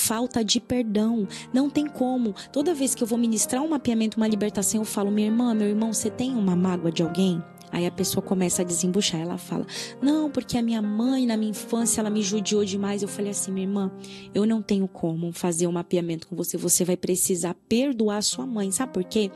falta de perdão. Não tem como. Toda vez que eu vou ministrar um mapeamento, uma libertação, eu falo: minha irmã, meu irmão, você tem uma mágoa de alguém? Aí a pessoa começa a desembuchar, ela fala: não, porque a minha mãe na minha infância ela me judiou demais. Eu falei assim: minha irmã, eu não tenho como fazer um mapeamento com você, você vai precisar perdoar a sua mãe. Sabe por quê?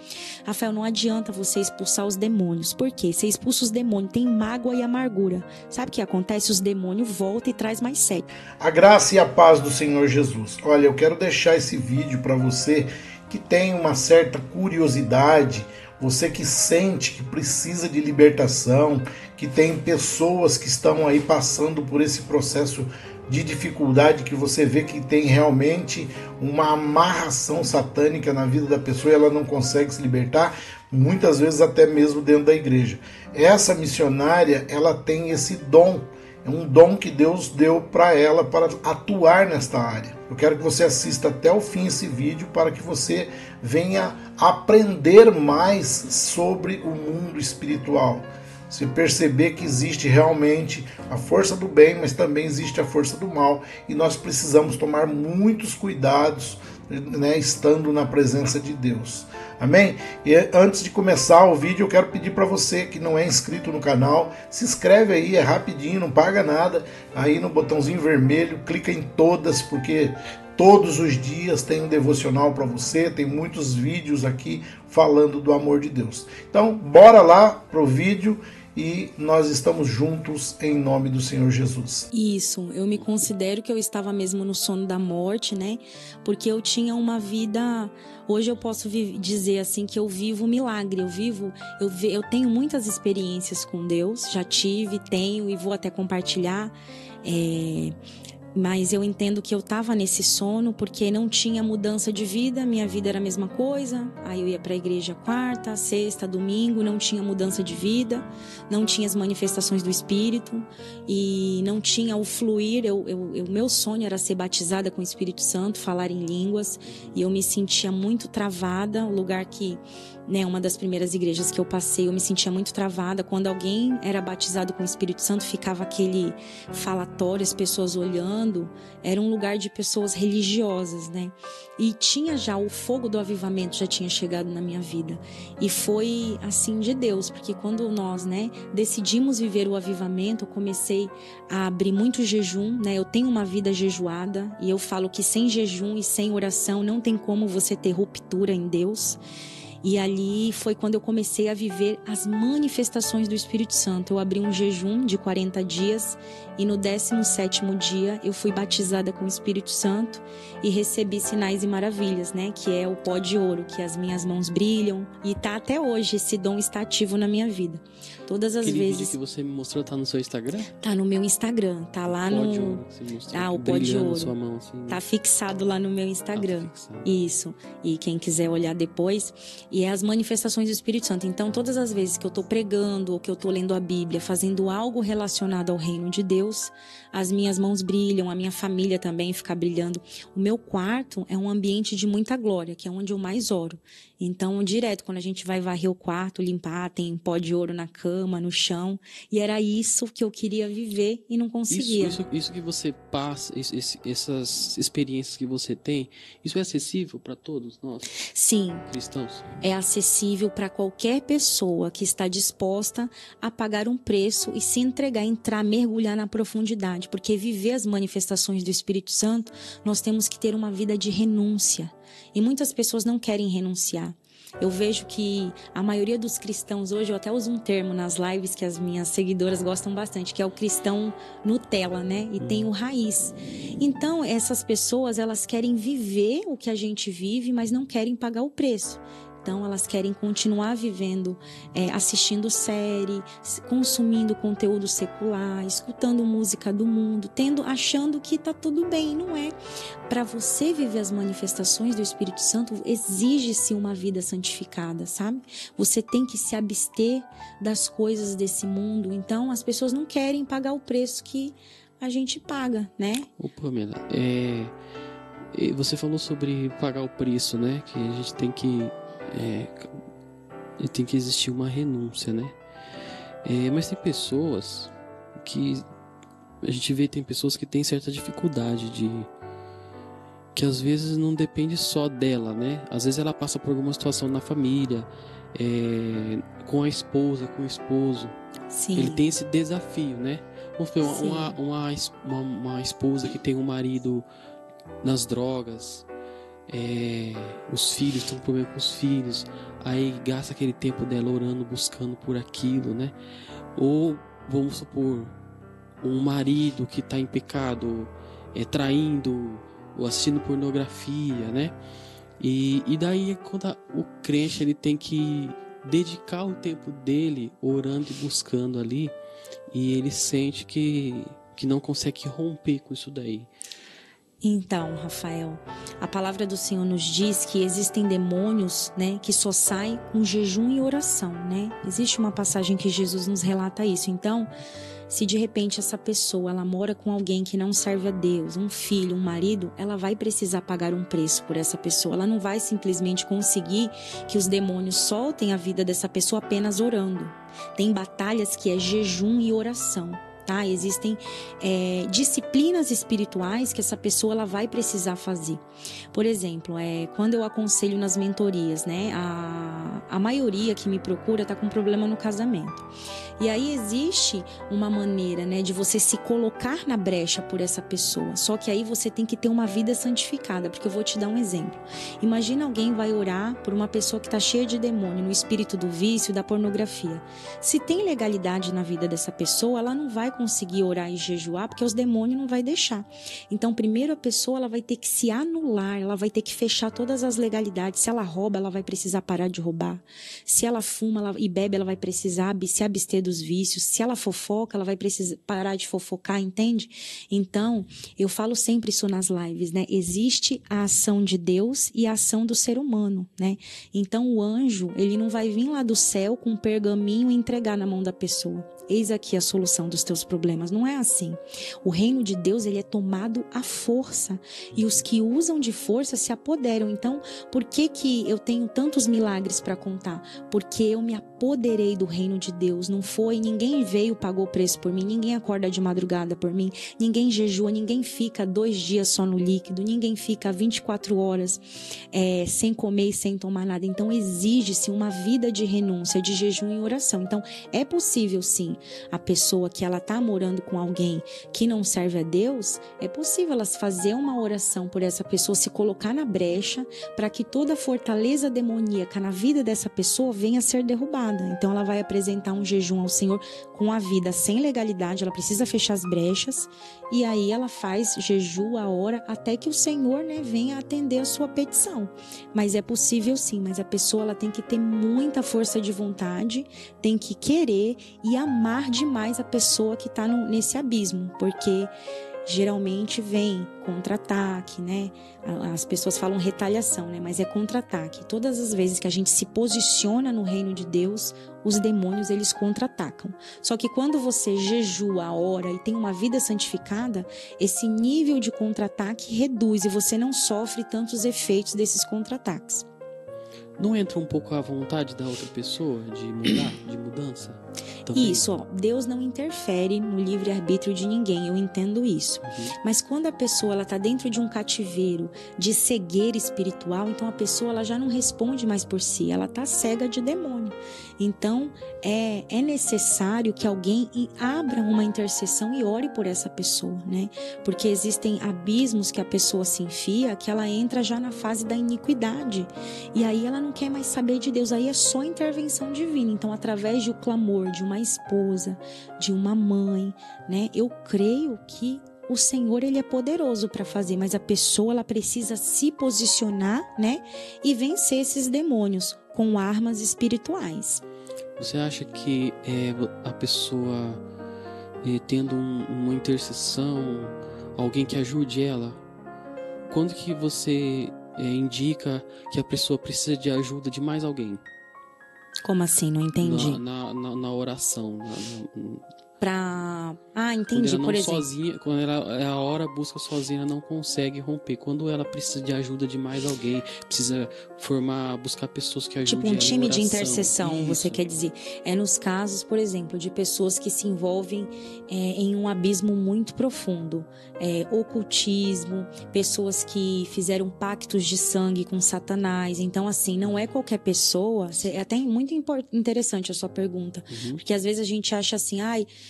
Rafael, não adianta você expulsar os demônios. Por quê? Você expulsa os demônios, tem mágoa e amargura. Sabe o que acontece? Os demônios voltam e traz mais sede. A graça e a paz do Senhor Jesus. Olha, eu quero deixar esse vídeo para você que tem uma certa curiosidade, você que sente que precisa de libertação, que tem pessoas que estão aí passando por esse processo de dificuldade, que você vê que tem realmente uma amarração satânica na vida da pessoa e ela não consegue se libertar, muitas vezes até mesmo dentro da igreja. Essa missionária, ela tem esse dom, é um dom que Deus deu para ela para atuar nesta área. Eu quero que você assista até o fim esse vídeo para que você venha aprender mais sobre o mundo espiritual. Você perceber que existe realmente a força do bem, mas também existe a força do mal. E nós precisamos tomar muitos cuidados, né, estando na presença de Deus. Amém? E antes de começar o vídeo, eu quero pedir para você que não é inscrito no canal, se inscreve aí, é rapidinho, não paga nada. Aí no botãozinho vermelho, clica em todas, porque todos os dias tem um devocional para você, tem muitos vídeos aqui falando do amor de Deus. Então, bora lá pro vídeo. E nós estamos juntos em nome do Senhor Jesus. Isso, eu me considero que eu estava mesmo no sono da morte, né? Porque eu tinha uma vida... Hoje eu posso dizer assim que eu vivo milagre, eu tenho muitas experiências com Deus, já tive, tenho e vou até compartilhar. Mas eu entendo que eu estava nesse sono porque não tinha mudança de vida, minha vida era a mesma coisa. Aí eu ia para a igreja quarta, sexta, domingo, não tinha mudança de vida, não tinha as manifestações do Espírito e não tinha o fluir. Meu sonho era ser batizada com o Espírito Santo, falar em línguas, e eu me sentia muito travada, o lugar que... uma das primeiras igrejas que eu passei, eu me sentia muito travada. Quando alguém era batizado com o Espírito Santo, ficava aquele falatório, as pessoas olhando. Era um lugar de pessoas religiosas, né? E tinha já o fogo do avivamento, já tinha chegado na minha vida. E foi assim de Deus, porque quando nós, decidimos viver o avivamento, eu comecei a abrir muito jejum, né? Eu tenho uma vida jejuada e eu falo que sem jejum e sem oração não tem como você ter ruptura em Deus. E ali foi quando eu comecei a viver as manifestações do Espírito Santo. Eu abri um jejum de 40 dias e no 17º dia eu fui batizada com o Espírito Santo e recebi sinais e maravilhas, né? Que é o pó de ouro, que as minhas mãos brilham. E tá até hoje, esse dom está ativo na minha vida. Todas as Aquele vezes... vídeo que você me mostrou tá no seu Instagram? Tá no meu Instagram, tá lá o pó no... de ouro que você mostrou, o pó de ouro. na sua mão, assim, né? Tá fixado lá no meu Instagram. Tá. Isso. E quem quiser olhar depois... E é as manifestações do Espírito Santo. Então, todas as vezes que eu tô pregando ou que eu tô lendo a Bíblia, fazendo algo relacionado ao reino de Deus, as minhas mãos brilham, a minha família também fica brilhando. O meu quarto é um ambiente de muita glória, que é onde eu mais oro. Então, direto, quando a gente vai varrer o quarto, limpar, tem pó de ouro na cama, no chão. E era isso que eu queria viver e não conseguia. Isso que você passa, essas experiências que você tem, isso é acessível para todos nós? Sim. Cristãos? É acessível para qualquer pessoa que está disposta a pagar um preço e se entregar, entrar, mergulhar na profundidade. Porque viver as manifestações do Espírito Santo, nós temos que ter uma vida de renúncia. E muitas pessoas não querem renunciar. Eu vejo que a maioria dos cristãos hoje, eu até uso um termo nas lives que as minhas seguidoras gostam bastante, que é o cristão Nutella, né? E tem o raiz. Então, essas pessoas, elas querem viver o que a gente vive, mas não querem pagar o preço. Então, elas querem continuar vivendo, assistindo série, consumindo conteúdo secular, escutando música do mundo, achando que tá tudo bem. Não é. Para você viver as manifestações do Espírito Santo, exige-se uma vida santificada, sabe? Você tem que se abster das coisas desse mundo. Então, as pessoas não querem pagar o preço que a gente paga, né? Ô, Pamela, você falou sobre pagar o preço, né? Que a gente tem que... tem que existir uma renúncia, né? Mas tem pessoas que a gente vê, tem pessoas que têm certa dificuldade que às vezes não depende só dela, né? Às vezes ela passa por alguma situação na família, com a esposa, com o esposo. Sim. Ele tem esse desafio, né? Vamos ver, Sim. uma esposa que tem um marido nas drogas, os filhos estão com problema com os filhos, aí gasta aquele tempo dela orando, buscando por aquilo, né? Ou, vamos supor, um marido que está em pecado, traindo, ou assistindo pornografia, né? E daí, quando o crente ele tem que dedicar o tempo dele orando e buscando ali, e ele sente que não consegue romper com isso daí. Então, Rafael, a palavra do Senhor nos diz que existem demônios, né, que só saem com jejum e oração, né? Existe uma passagem que Jesus nos relata isso. Então, se de repente essa pessoa ela mora com alguém que não serve a Deus, um filho, um marido, ela vai precisar pagar um preço por essa pessoa. Ela não vai simplesmente conseguir que os demônios soltem a vida dessa pessoa apenas orando. Tem batalhas que é jejum e oração. Tá? Existem disciplinas espirituais que essa pessoa ela vai precisar fazer. Por exemplo, quando eu aconselho nas mentorias, né, a maioria que me procura está com problema no casamento. E aí existe uma maneira, né, de você se colocar na brecha por essa pessoa. Só que aí você tem que ter uma vida santificada, porque eu vou te dar um exemplo. Imagina alguém vai orar por uma pessoa que está cheia de demônio, no espírito do vício, da pornografia. Se tem legalidade na vida dessa pessoa, ela não vai conseguir orar e jejuar, porque os demônios não vai deixar. Então, primeiro a pessoa ela vai ter que se anular, ela vai ter que fechar todas as legalidades. Se ela rouba, ela vai precisar parar de roubar. Se ela fuma e bebe, ela vai precisar se abster dos vícios. Se ela fofoca, ela vai precisar parar de fofocar, entende? Então, eu falo sempre isso nas lives, né? Existe a ação de Deus e a ação do ser humano, né? Então, o anjo, ele não vai vir lá do céu com um pergaminho e entregar na mão da pessoa. Eis aqui a solução dos teus problemas. Não é assim. O reino de Deus, ele é tomado à força. E os que usam de força se apoderam. Então, por que eu tenho tantos milagres para contar? Porque eu me apoderei do reino de Deus. Não foi, ninguém veio, pagou o preço por mim. Ninguém acorda de madrugada por mim. Ninguém jejua, ninguém fica 2 dias só no líquido. Ninguém fica 24 horas sem comer e sem tomar nada. Então, exige-se uma vida de renúncia, de jejum e oração. Então, é possível sim. A pessoa que ela está morando com alguém que não serve a Deus, é possível ela fazer uma oração por essa pessoa, se colocar na brecha para que toda fortaleza demoníaca na vida dessa pessoa venha a ser derrubada. Então ela vai apresentar um jejum ao Senhor com a vida sem legalidade, ela precisa fechar as brechas e aí ela faz jejum, ora até que o Senhor, né, venha atender a sua petição. Mas é possível sim, mas a pessoa ela tem que ter muita força de vontade, tem que querer e amar demais a pessoa que está nesse abismo, porque geralmente vem contra-ataque, né? As pessoas falam retaliação, né? Mas é contra-ataque. Todas as vezes que a gente se posiciona no reino de Deus, os demônios eles contra-atacam. Só que quando você jejua, ora e tem uma vida santificada, esse nível de contra-ataque reduz e você não sofre tantos efeitos desses contra-ataques. Não entra um pouco a vontade da outra pessoa de mudar, de mudança? Também? Isso, Deus não interfere no livre-arbítrio de ninguém, eu entendo isso. Mas quando a pessoa ela está dentro de um cativeiro de cegueira espiritual, então a pessoa ela já não responde mais por si, ela está cega de demônio. Então é necessário que alguém abra uma intercessão e ore por essa pessoa, né? Porque existem abismos que a pessoa se enfia, que ela entra já na fase da iniquidade. E aí ela não quer mais saber de Deus, aí é só intervenção divina. Então, através do clamor de uma esposa, de uma mãe, né? Eu creio que o Senhor ele é poderoso para fazer, mas a pessoa ela precisa se posicionar, né? E vencer esses demônios com armas espirituais. Você acha que a pessoa tendo uma intercessão, alguém que ajude ela, quando que você indica que a pessoa precisa de ajuda de mais alguém? Como assim? Não entendi. Na oração, Entendi, por exemplo. Sozinha, quando ela a hora busca sozinha, ela não consegue romper. Quando ela precisa de ajuda de mais alguém, precisa buscar pessoas que ajudem ela. Tipo um time de oração. intercessão, Isso. você quer dizer. É nos casos, por exemplo, de pessoas que se envolvem em um abismo muito profundo. Ocultismo, pessoas que fizeram pactos de sangue com Satanás. Então, assim, não é qualquer pessoa. É até muito interessante a sua pergunta. Porque às vezes a gente acha assim,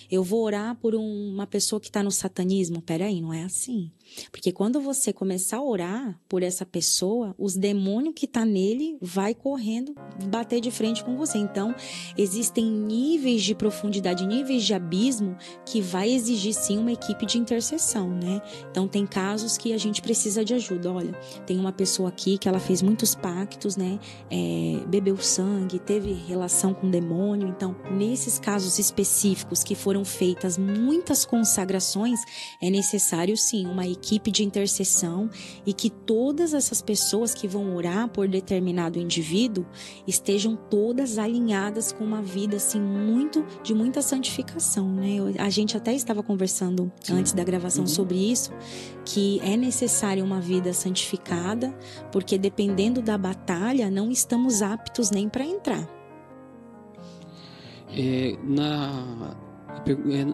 eu vou orar por uma pessoa que está no satanismo. Peraí, não é assim. Porque quando você começar a orar por essa pessoa, os demônios que tá nele vai correndo bater de frente com você. Então, existem níveis de profundidade, níveis de abismo que vai exigir sim uma equipe de intercessão, né? Então, tem casos que a gente precisa de ajuda. Olha, tem uma pessoa aqui que ela fez muitos pactos, né? Bebeu sangue, teve relação com demônio. Então, nesses casos específicos que foram feitas muitas consagrações, é necessário sim uma equipe de intercessão e que todas essas pessoas que vão orar por determinado indivíduo estejam todas alinhadas com uma vida assim de muita santificação, né? A gente até estava conversando antes da gravação sobre isso, que é necessário uma vida santificada, porque dependendo da batalha não estamos aptos nem para entrar.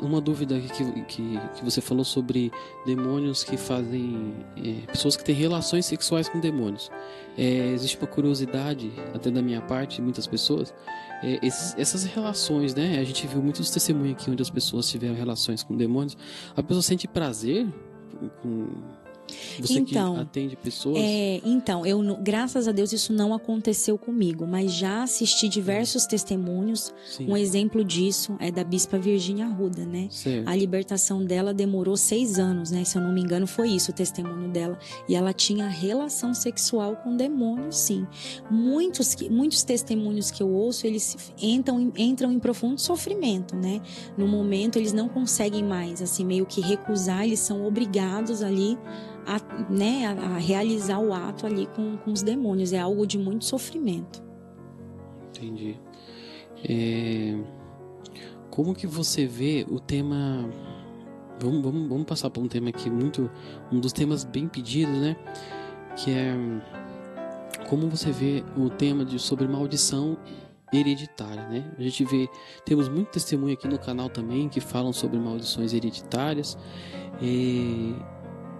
Uma dúvida que você falou sobre demônios que fazem... pessoas que têm relações sexuais com demônios. Existe uma curiosidade, até da minha parte, muitas pessoas. Essas relações, né? A gente viu muitos testemunhos aqui onde as pessoas tiveram relações com demônios. A pessoa sente prazer com... Você que atende pessoas? Graças a Deus isso não aconteceu comigo, mas já assisti diversos testemunhos. Sim. Um exemplo disso é da Bispa Virgínia Arruda, né? Certo. A libertação dela demorou 6 anos, né? Se eu não me engano foi isso o testemunho dela. E ela tinha relação sexual com demônios, sim. Muitos testemunhos que eu ouço, eles entram em profundo sofrimento, né? No momento eles não conseguem mais, assim, meio que recusar, eles são obrigados ali a realizar o ato ali com os demônios. É algo de muito sofrimento. Entendi. Como que você vê o tema... Vamos passar por um tema aqui um dos temas bem pedidos, né? Que é como você vê o tema sobre maldição hereditária, né? A gente temos muito testemunho aqui no canal também que falam sobre maldições hereditárias.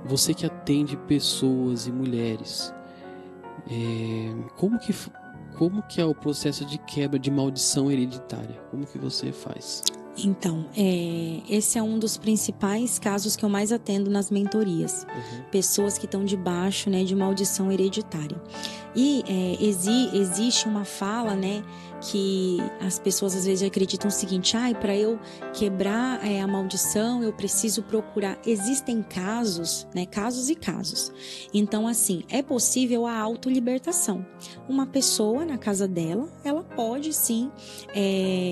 Você que atende pessoas e mulheres, como que é o processo de quebra de maldição hereditária? Como que você faz? Então, esse é um dos principais casos que eu mais atendo nas mentorias. Pessoas que estão debaixo, né, de maldição hereditária. E existe uma fala, né, que as pessoas às vezes acreditam o seguinte: para eu quebrar a maldição, eu preciso procurar. Existem casos, né, casos e casos. Então, assim, é possível a autolibertação. Uma pessoa na casa dela, ela pode sim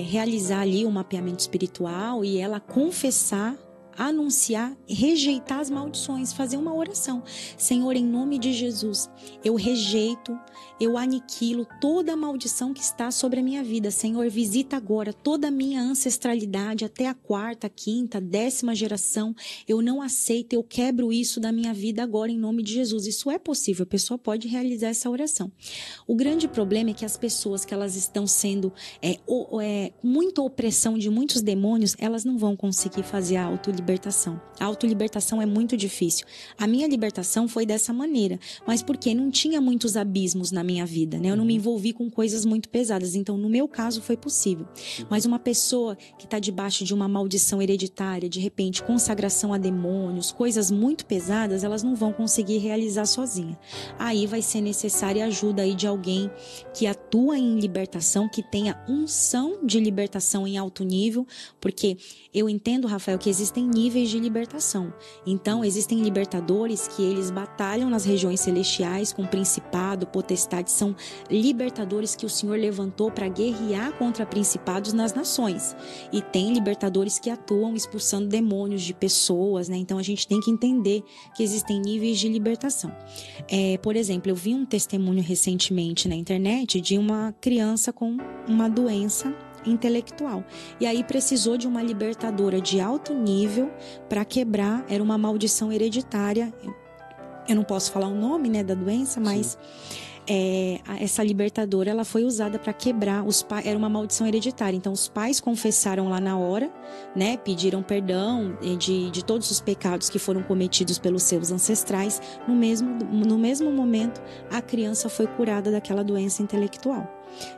realizar ali um mapeamento espiritual e ela confessar, anunciar, rejeitar as maldições, fazer uma oração. Senhor, em nome de Jesus, eu rejeito, eu aniquilo toda a maldição que está sobre a minha vida. Senhor, visita agora toda a minha ancestralidade, até a 4ª, 5ª, 10ª geração. Eu não aceito, eu quebro isso da minha vida agora em nome de Jesus. Isso é possível, a pessoa pode realizar essa oração. O grande problema é que as pessoas que elas estão sendo muita opressão de muitos demônios, elas não vão conseguir fazer a autolibertação. A autolibertação é muito difícil. A minha libertação foi dessa maneira, mas porque não tinha muitos abismos na minha vida, né? Eu não me envolvi com coisas muito pesadas, então no meu caso foi possível. Mas uma pessoa que está debaixo de uma maldição hereditária, de repente consagração a demônios, coisas muito pesadas, elas não vão conseguir realizar sozinha. Aí vai ser necessária a ajuda aí de alguém que atua em libertação, que tenha unção de libertação em alto nível, porque eu entendo, Rafael, que existem níveis de libertação. Então, existem libertadores que eles batalham nas regiões celestiais com principado, potestade, são libertadores que o Senhor levantou para guerrear contra principados nas nações. E tem libertadores que atuam expulsando demônios de pessoas, né? Então, a gente tem que entender que existem níveis de libertação. Por exemplo, eu vi um testemunho recentemente na internet de uma criança com uma doença intelectual. E aí precisou de uma libertadora de alto nível para quebrar, era uma maldição hereditária. Eu não posso falar o nome, né, da doença, mas essa libertadora, ela foi usada para quebrar os pais. Era uma maldição hereditária. Então os pais confessaram lá na hora, né, pediram perdão de todos os pecados que foram cometidos pelos seus ancestrais. No mesmo momento, a criança foi curada daquela doença intelectual.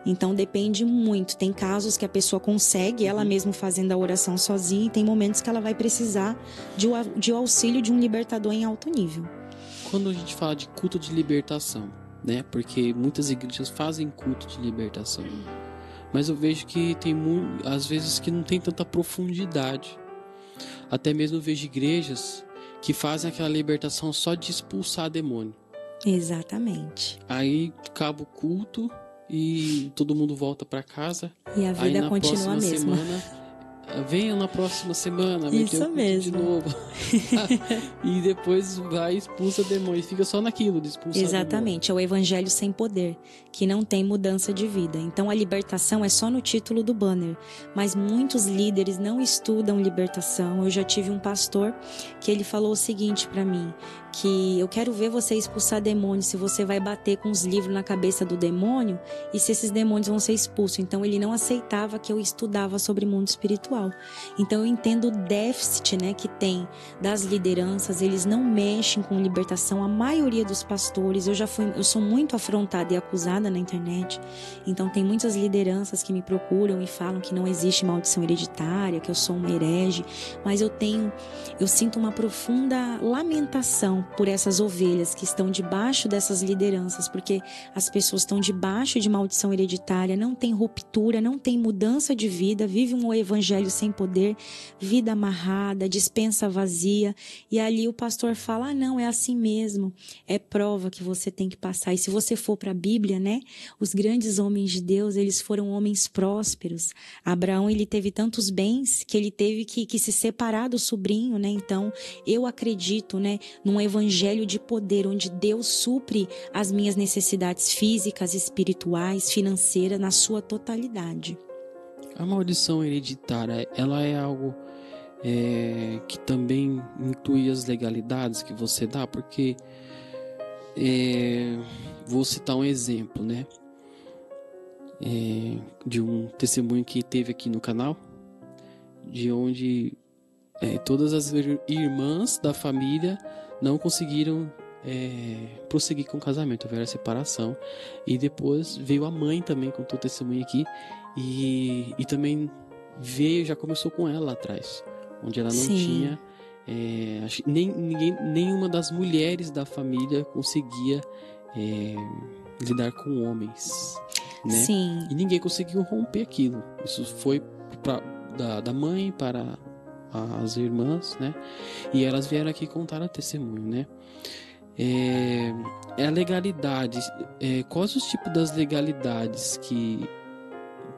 Então depende muito. Tem casos que a pessoa consegue ela mesma fazendo a oração sozinha, e tem momentos que ela vai precisar de auxílio de um libertador em alto nível. Quando a gente fala de culto de libertação, né? Porque muitas igrejas fazem culto de libertação, mas eu vejo que tem às vezes que não tem tanta profundidade. Até mesmo eu vejo igrejas que fazem aquela libertação só de expulsar demônio. Exatamente. Aí acaba o culto e todo mundo volta para casa. E a vida continua a mesma. Venham na próxima semana, isso mesmo, de novo. E depois vai e expulsa demônio, fica só naquilo de expulsar. Exatamente, demônio. É o evangelho sem poder, que não tem mudança de vida. Então a libertação é só no título do banner, mas muitos líderes não estudam libertação. Eu já tive um pastor que ele falou o seguinte para mim, que eu quero ver você expulsar demônio, se você vai bater com os livros na cabeça do demônio e se esses demônios vão ser expulsos. Então ele não aceitava que eu estudava sobre mundo espiritual. Então eu entendo o déficit, né, que tem das lideranças. Eles não mexem com libertação. A maioria dos pastores, eu sou muito afrontada e acusada na internet. Então tem muitas lideranças que me procuram e falam que não existe maldição hereditária, que eu sou uma herege, mas eu sinto uma profunda lamentação por essas ovelhas que estão debaixo dessas lideranças, porque as pessoas estão debaixo de maldição hereditária, não tem ruptura, não tem mudança de vida, vive um evangelho sem poder, vida amarrada, despensa vazia, e ali o pastor fala, não, é assim mesmo, é prova que você tem que passar. E se você for para a Bíblia, né, os grandes homens de Deus, eles foram homens prósperos. Abraão, ele teve tantos bens que ele teve que se separar do sobrinho, né? Então eu acredito, né, num evangelho de poder, onde Deus supre as minhas necessidades físicas, espirituais, financeiras, na sua totalidade. A maldição hereditária, ela é algo que também inclui as legalidades que você dá, porque vou citar um exemplo, né, de um testemunho que teve aqui no canal, de onde todas as irmãs da família não conseguiram prosseguir com o casamento, houve a separação, e depois veio a mãe também, contou o testemunho aqui, e também já começou com ela lá atrás, onde ela não tinha, nenhuma das mulheres da família conseguia lidar com homens, né? Sim. E ninguém conseguiu romper aquilo. Isso foi da mãe para as irmãs, né? E elas vieram aqui contar o testemunho, né? A legalidade, quais os tipos das legalidades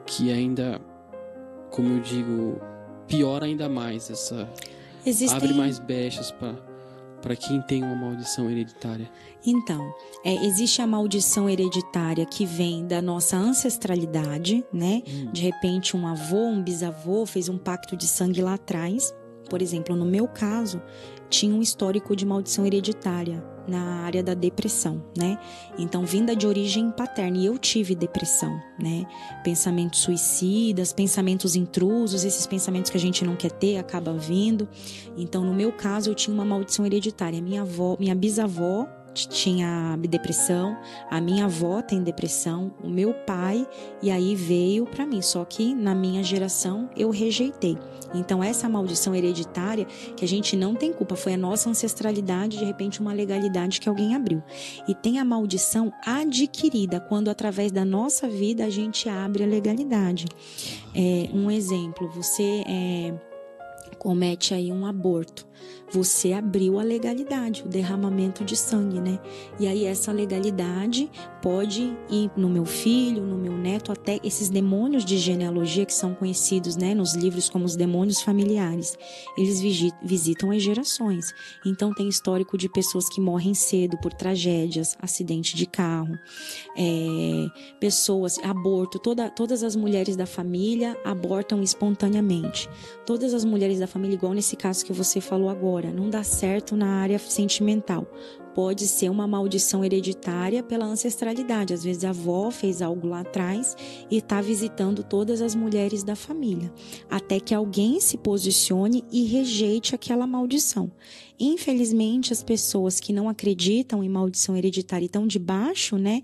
que ainda, como eu digo, piora ainda mais abre mais brechas para quem tem uma maldição hereditária? Então, existe a maldição hereditária que vem da nossa ancestralidade, né? De repente um avô, um bisavô fez um pacto de sangue lá atrás. Por exemplo, no meu caso, tinha um histórico de maldição hereditária na área da depressão, né? Então, vinda de origem paterna, e eu tive depressão, né? Pensamentos suicidas, pensamentos intrusos, esses pensamentos que a gente não quer ter, acabam vindo. Então, no meu caso, eu tinha uma maldição hereditária. Minha bisavó tinha depressão, a minha avó tem depressão, o meu pai, e aí veio para mim, só que na minha geração eu rejeitei. Então essa maldição hereditária, que a gente não tem culpa, foi a nossa ancestralidade, de repente uma legalidade que alguém abriu. E tem a maldição adquirida, quando através da nossa vida a gente abre a legalidade. Um exemplo, você comete aí um aborto. você abriu a legalidade, o derramamento de sangue, né? E aí essa legalidade pode ir no meu filho, no meu neto, até esses demônios de genealogia que são conhecidos, né, nos livros como os demônios familiares. Eles visitam as gerações. Então tem histórico de pessoas que morrem cedo por tragédias, acidente de carro, pessoas, aborto, todas as mulheres da família abortam espontaneamente. Todas as mulheres da família, igual nesse caso que você falou agora, não dá certo na área sentimental. Pode ser uma maldição hereditária pela ancestralidade. Às vezes a avó fez algo lá atrás e está visitando todas as mulheres da família, até que alguém se posicione e rejeite aquela maldição. Infelizmente, as pessoas que não acreditam em maldição hereditária e estão debaixo, né,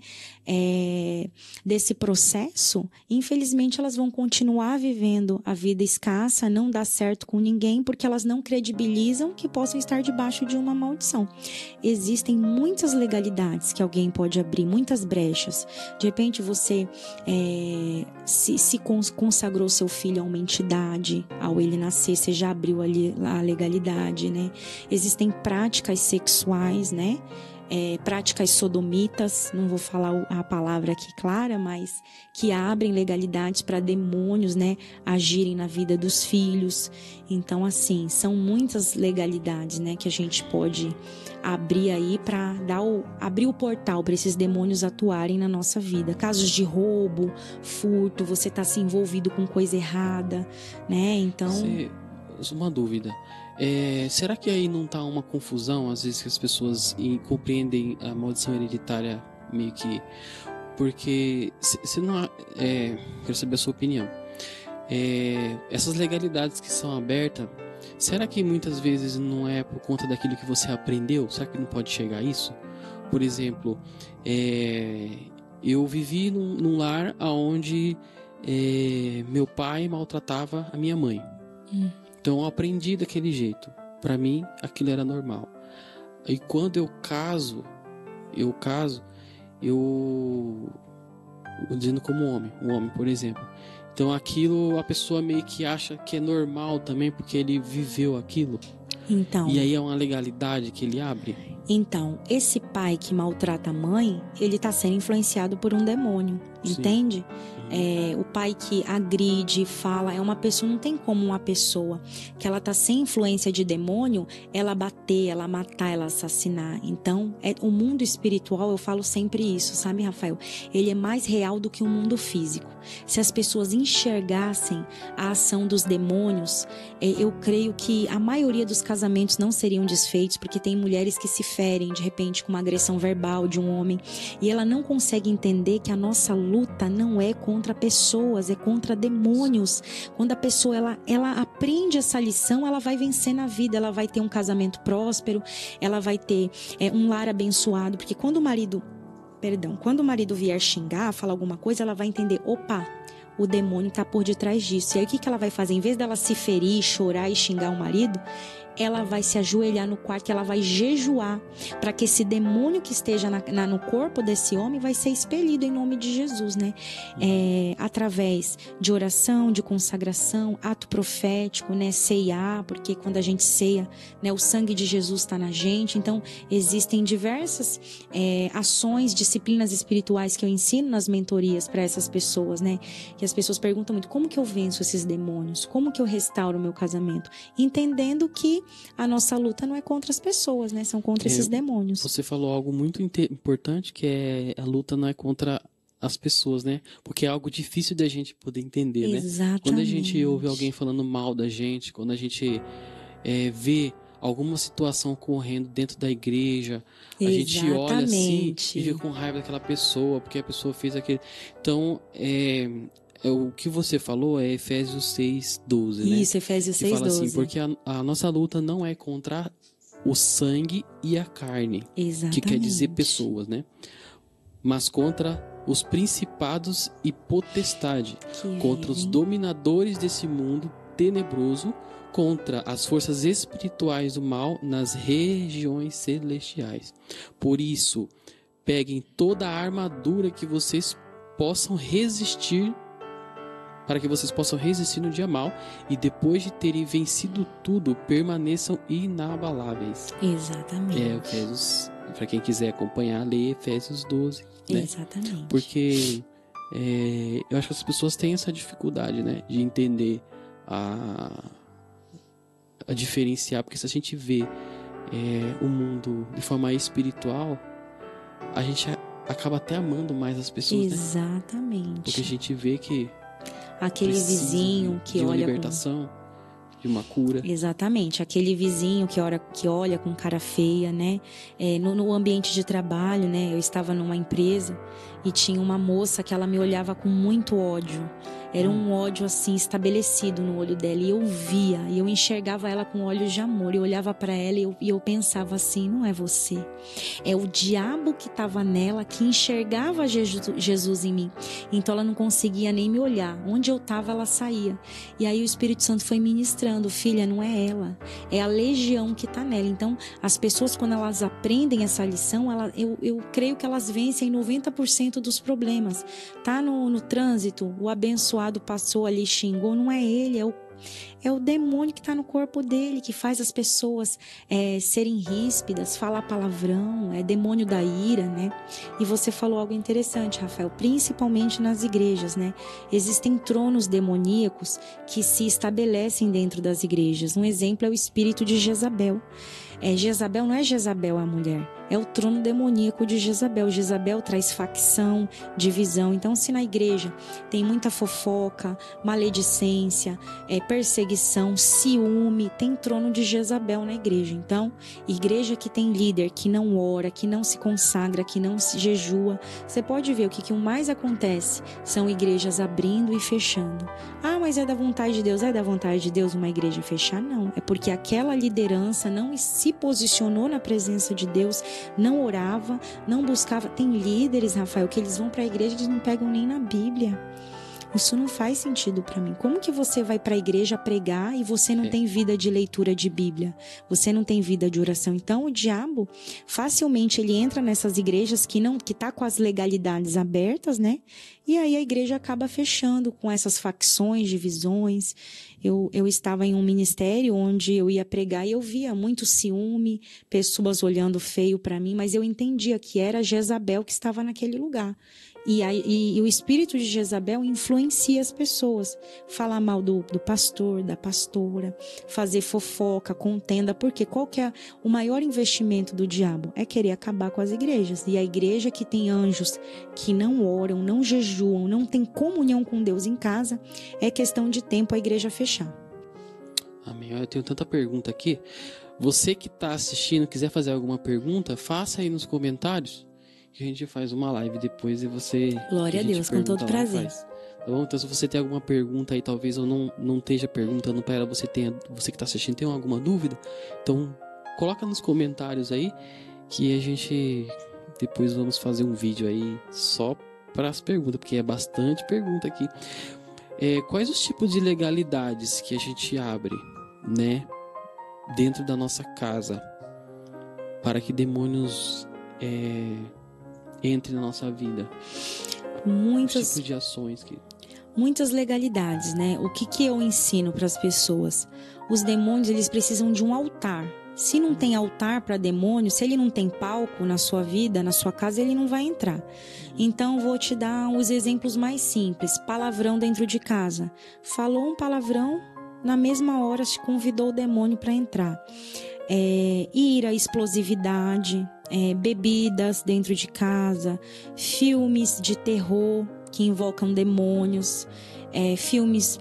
desse processo, infelizmente elas vão continuar vivendo a vida escassa, não dá certo com ninguém, porque elas não credibilizam que possam estar debaixo de uma maldição. Existem muitas legalidades que alguém pode abrir, muitas brechas. De repente você se consagrou seu filho a uma entidade, ao ele nascer, você já abriu ali a legalidade, né? Existem práticas sexuais, né? Práticas sodomitas, não vou falar a palavra aqui clara, mas que abrem legalidades para demônios, né, agirem na vida dos filhos. Então, assim, são muitas legalidades, né, que a gente pode abrir aí para abrir o portal para esses demônios atuarem na nossa vida. Casos de roubo, furto, você está se envolvido com coisa errada, né? Então, uma dúvida. Será que aí não está uma confusão, às vezes, que as pessoas compreendem a maldição hereditária meio que... Porque, se não... quero saber a sua opinião. Essas legalidades que são abertas, será que muitas vezes não é por conta daquilo que você aprendeu? Será que não pode chegar a isso? Por exemplo, eu vivi num lar onde meu pai maltratava a minha mãe. Então eu aprendi daquele jeito. Para mim, aquilo era normal. E quando eu caso, dizendo como homem, um homem, por exemplo. Então aquilo a pessoa meio que acha que é normal também, porque ele viveu aquilo. Então, e aí é uma legalidade que ele abre. Então, esse pai que maltrata a mãe, ele está sendo influenciado por um demônio, entende? O pai que agride, fala, é uma pessoa, não tem como uma pessoa que ela está sem influência de demônio, ela bater, ela matar, ela assassinar. Então, o mundo espiritual, eu falo sempre isso, sabe, Rafael? Ele é mais real do que o mundo físico. Se as pessoas enxergassem a ação dos demônios, eu creio que a maioria dos casamentos não seriam desfeitos, porque tem mulheres que se ferem, de repente, com uma agressão verbal de um homem, e ela não consegue entender que a nossa luta não é contra pessoas, é contra demônios. Quando a pessoa ela aprende essa lição, ela vai vencer na vida, ela vai ter um casamento próspero, ela vai ter um lar abençoado, porque quando o marido vier xingar, falar alguma coisa, ela vai entender, opa, o demônio está por detrás disso. E aí o que ela vai fazer? Em vez dela se ferir, chorar e xingar o marido, ela vai se ajoelhar no quarto, ela vai jejuar para que esse demônio que esteja no corpo desse homem vai ser expelido em nome de Jesus, né? Através de oração, de consagração, ato profético, né? Ceiar, porque quando a gente ceia, né, o sangue de Jesus está na gente. Então, existem diversas ações, disciplinas espirituais que eu ensino nas mentorias para essas pessoas, né? Que as pessoas perguntam muito, como que eu venço esses demônios? Como que eu restauro o meu casamento? Entendendo que a nossa luta não é contra as pessoas, né? São contra esses demônios. Você falou algo muito importante, que a luta não é contra as pessoas, né? Porque é algo difícil da gente poder entender, Exatamente. né? Quando a gente ouve alguém falando mal da gente, quando a gente vê alguma situação ocorrendo dentro da igreja, a gente olha assim e fica com raiva daquela pessoa, porque a pessoa fez aquele... Então, o que você falou é Efésios 6:12, né? Isso, Efésios 6:12. Que fala assim, porque a nossa luta não é contra o sangue e a carne. Exatamente. Que quer dizer pessoas, né? Mas contra os principados e potestade, contra os dominadores desse mundo tenebroso, contra as forças espirituais do mal nas regiões celestiais. Por isso, peguem toda a armadura que vocês possam resistir para que vocês possam resistir no dia mal e depois de terem vencido tudo, permaneçam inabaláveis. Exatamente. Efésios, para quem quiser acompanhar, lê Efésios 12. Né? Exatamente. Porque eu acho que as pessoas têm essa dificuldade, né, de entender a diferenciar, porque se a gente vê o mundo de forma espiritual, a gente acaba até amando mais as pessoas, exatamente. Né? Porque a gente vê que aquele vizinho que de uma olha libertação, de uma cura. Exatamente, aquele vizinho que olha com cara feia, né? No ambiente de trabalho, né? Eu estava numa empresa e tinha uma moça que ela me olhava com muito ódio. Era um ódio assim estabelecido no olho dela, e eu via, e eu enxergava ela com olhos de amor. Eu olhava para ela e eu pensava assim: não é você, é o diabo que estava nela, que enxergava Jesus em mim. Então ela não conseguia nem me olhar, onde eu estava ela saía. E aí o Espírito Santo foi ministrando: filha, não é ela, é a legião que está nela. Então as pessoas, quando elas aprendem essa lição, eu creio que elas vencem 90% dos problemas. Tá no trânsito, o abençoado passou ali, xingou, não é ele, é o demônio que está no corpo dele, que faz as pessoas serem ríspidas, falar palavrão, é demônio da ira, né? E você falou algo interessante, Rafael, principalmente nas igrejas, né? Existem tronos demoníacos que se estabelecem dentro das igrejas. Um exemplo é o espírito de Jezabel. Jezabel não é Jezabel a mulher, é o trono demoníaco de Jezabel. Jezabel traz facção, divisão. Então, se na igreja tem muita fofoca, maledicência, perseguição, ciúme, tem trono de Jezabel na igreja. Então, igreja que tem líder que não ora, que não se consagra, que não se jejua, você pode ver o que mais acontece são igrejas abrindo e fechando. Ah, mas é da vontade de Deus. É da vontade de Deus uma igreja fechar? Não, é porque aquela liderança não se posicionou na presença de Deus, não orava, não buscava. Tem líderes, Rafael, que eles vão para a igreja e eles não pegam nem na Bíblia. Isso não faz sentido para mim. Como que você vai para a igreja pregar e você não tem vida de leitura de Bíblia? Você não tem vida de oração? Então o diabo facilmente ele entra nessas igrejas que tá com as legalidades abertas, né? E aí a igreja acaba fechando com essas facções, divisões. Eu estava em um ministério onde eu ia pregar e eu via muito ciúme, pessoas olhando feio para mim, mas eu entendia que era Jezabel que estava naquele lugar. E o espírito de Jezabel influencia as pessoas. Falar mal do pastor, da pastora, fazer fofoca, contenda. Porque qual que é o maior investimento do diabo? É querer acabar com as igrejas. E a igreja que tem anjos que não oram, não jejuam, não tem comunhão com Deus em casa, é questão de tempo a igreja fechar. Amém. Eu tenho tanta pergunta aqui. Você que está assistindo, quiser fazer alguma pergunta, faça aí nos comentários. Que a gente faz uma live depois e você... Glória a Deus, com todo prazer. Tá bom? Então, se você tem alguma pergunta aí, talvez eu não esteja perguntando para ela, você que está assistindo tem alguma dúvida, então coloca nos comentários aí que a gente depois vamos fazer um vídeo aí só para as perguntas, porque é bastante pergunta aqui. Quais os tipos de legalidades que a gente abre, né, dentro da nossa casa para que demônios entre na nossa vida? Muitos tipos de ações que... Muitas legalidades, né? O que eu ensino para as pessoas? Os demônios, eles precisam de um altar. Se não tem altar para demônio, se ele não tem palco na sua vida, na sua casa, ele não vai entrar. Então, vou te dar os exemplos mais simples. Palavrão dentro de casa. Falou um palavrão, na mesma hora se convidou o demônio para entrar. Ira, explosividade, bebidas dentro de casa, filmes de terror que invocam demônios, filmes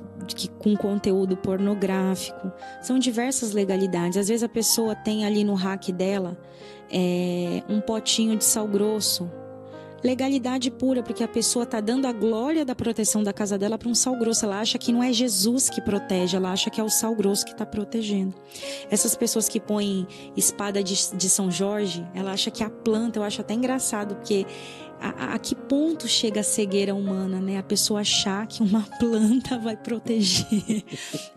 com conteúdo pornográfico. São diversas legalidades. Às vezes a pessoa tem ali no rack dela um potinho de sal grosso. Legalidade pura, porque a pessoa está dando a glória da proteção da casa dela para um sal grosso. Ela acha que não é Jesus que protege, ela acha que é o sal grosso que está protegendo. Essas pessoas que põem espada de São Jorge, ela acha que é a planta. Eu acho até engraçado, porque A que ponto chega a cegueira humana, né? A pessoa achar que uma planta vai proteger.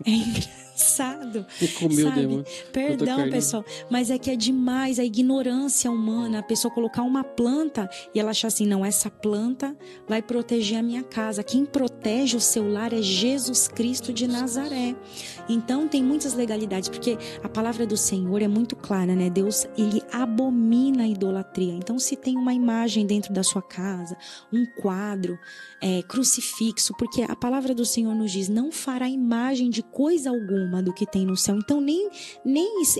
É engraçado. Comeu, sabe? demônio. Perdão, pessoal, mas é que é demais a ignorância humana. A pessoa colocar uma planta e ela achar assim, não, essa planta vai proteger a minha casa. Quem protege o seu lar é Jesus Cristo de Nazaré. Então tem muitas legalidades, porque a palavra do Senhor é muito clara, né? Deus, ele abomina a idolatria. Então se tem uma imagem dentro da sua casa, um quadro, crucifixo, porque a palavra do Senhor nos diz, não fará imagem de coisa alguma do que tem no céu. Então nem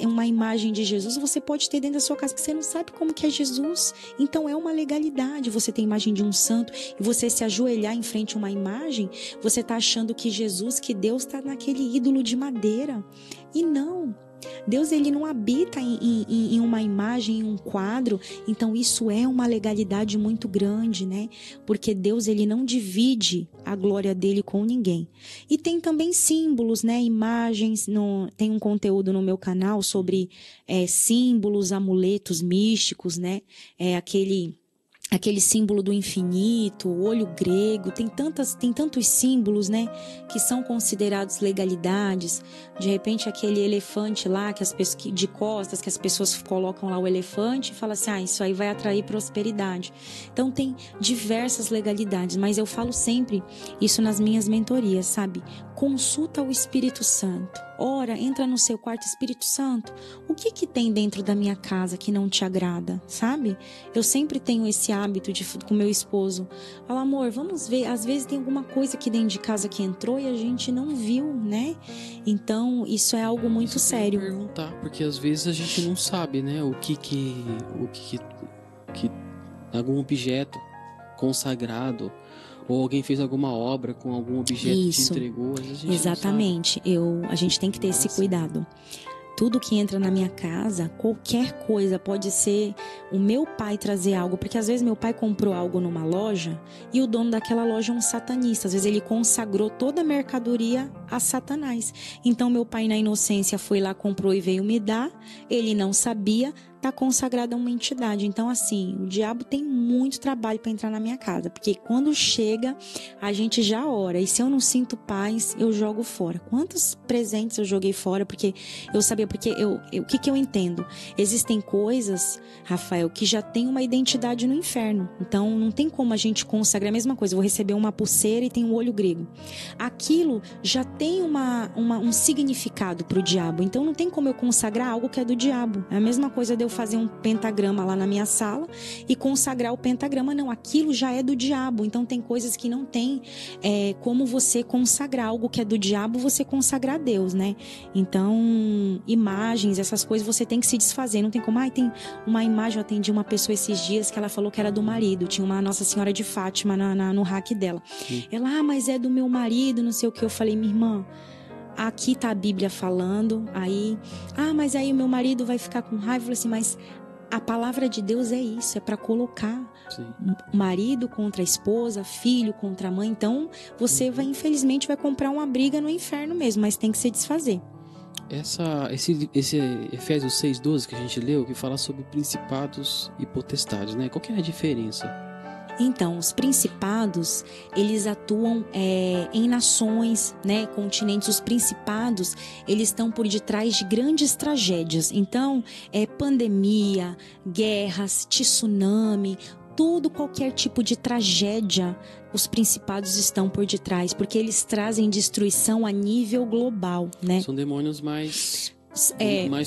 uma imagem de Jesus você pode ter dentro da sua casa, porque você não sabe como que é Jesus. Então é uma legalidade você ter imagem de um santo e você se ajoelhar em frente a uma imagem, você está achando que Jesus, que Deus está naquele ídolo de madeira. E não, Deus, ele não habita em uma imagem, em um quadro. Então isso é uma legalidade muito grande, né? Porque Deus, ele não divide a glória dele com ninguém. E tem também símbolos, né? Imagens, tem um conteúdo no meu canal sobre símbolos, amuletos místicos, né? Aquele símbolo do infinito, o olho grego, tem tantos símbolos, né, que são considerados legalidades. De repente, aquele elefante lá, de costas, que as pessoas colocam lá o elefante e falam assim, isso aí vai atrair prosperidade. Então, tem diversas legalidades, mas eu falo sempre isso nas minhas mentorias, sabe? Consulta o Espírito Santo. Ora, entra no seu quarto, Espírito Santo, o que tem dentro da minha casa que não te agrada, sabe? Eu sempre tenho esse hábito com meu esposo. Fala, amor, vamos ver, às vezes tem alguma coisa aqui dentro de casa que entrou e a gente não viu, né? Então, isso é algo muito sério. Eu perguntar, porque às vezes a gente não sabe, né, o que algum objeto consagrado, ou alguém fez alguma obra com algum objeto que te entregou. Às vezes a gente exatamente. A gente tem que ter esse cuidado. Tudo que entra na minha casa, qualquer coisa, pode ser o meu pai trazer algo, porque às vezes meu pai comprou algo numa loja e o dono daquela loja é um satanista. Às vezes ele consagrou toda a mercadoria a Satanás. Então meu pai, na inocência, foi lá, comprou e veio me dar. Ele não sabia, está consagrado a uma entidade. Então, assim, o diabo tem muito trabalho para entrar na minha casa, porque quando chega, a gente já ora, e se eu não sinto paz, eu jogo fora. Quantos presentes eu joguei fora, porque eu sabia, porque o que eu entendo? Existem coisas, Rafael, que já tem uma identidade no inferno, então não tem como a gente consagrar a mesma coisa. Eu vou receber uma pulseira e tem um olho grego. Aquilo já tem um significado para o diabo, então não tem como eu consagrar algo que é do diabo. É a mesma coisa de eu fazer um pentagrama lá na minha sala e consagrar o pentagrama. Não, aquilo já é do diabo. Então tem coisas que não tem como você consagrar algo que é do diabo, você consagrar a Deus, né? Então, imagens, essas coisas você tem que se desfazer. Não tem como, tem uma imagem, eu atendi uma pessoa esses dias que ela falou que era do marido, tinha uma Nossa Senhora de Fátima no rack dela. Ela, mas é do meu marido, não sei o que. Eu falei, minha irmã, aqui tá a Bíblia falando, aí, mas aí o meu marido vai ficar com raiva. Eu falei assim, mas a palavra de Deus é isso, é para colocar marido contra a esposa, filho contra a mãe. Então, você infelizmente vai comprar uma briga no inferno mesmo, mas tem que se desfazer. Esse Efésios 6:12 que a gente leu, que fala sobre principados e potestades, né? Qual que é a diferença? Então, os principados, eles atuam em nações, né, continentes. Os principados, eles estão por detrás de grandes tragédias. Então, pandemia, guerras, tsunami, qualquer tipo de tragédia, os principados estão por detrás, porque eles trazem destruição a nível global, né? São demônios mais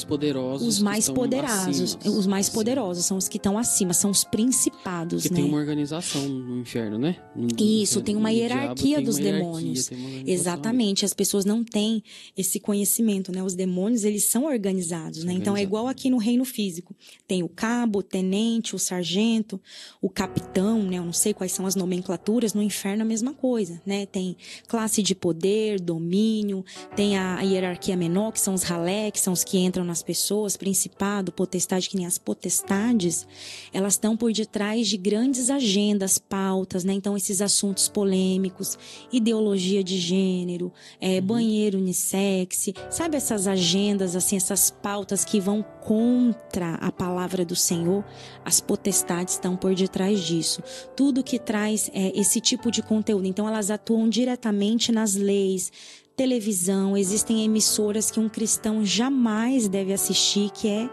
poderosos. Os mais poderosos. Acima, os mais poderosos são os que estão acima, são os principados, porque né? tem uma organização no inferno, né? Isso, tem uma hierarquia dos demônios. Exatamente, as pessoas não têm esse conhecimento, né? Os demônios, eles são organizados, né? Então é igual aqui no reino físico. Tem o cabo, o tenente, o sargento, o capitão, né? Eu não sei quais são as nomenclaturas. No inferno a mesma coisa, né? Tem classe de poder, domínio, tem a hierarquia menor, que são os ralé, que são os que entram nas pessoas, principado, potestade, que nem as potestades, elas estão por detrás de grandes agendas, pautas, né? Então, esses assuntos polêmicos, ideologia de gênero, banheiro unissex, sabe essas agendas, assim, essas pautas que vão contra a palavra do Senhor? As potestades estão por detrás disso. Tudo que traz esse tipo de conteúdo. Então, elas atuam diretamente nas leis, televisão. Existem emissoras que um cristão jamais deve assistir, que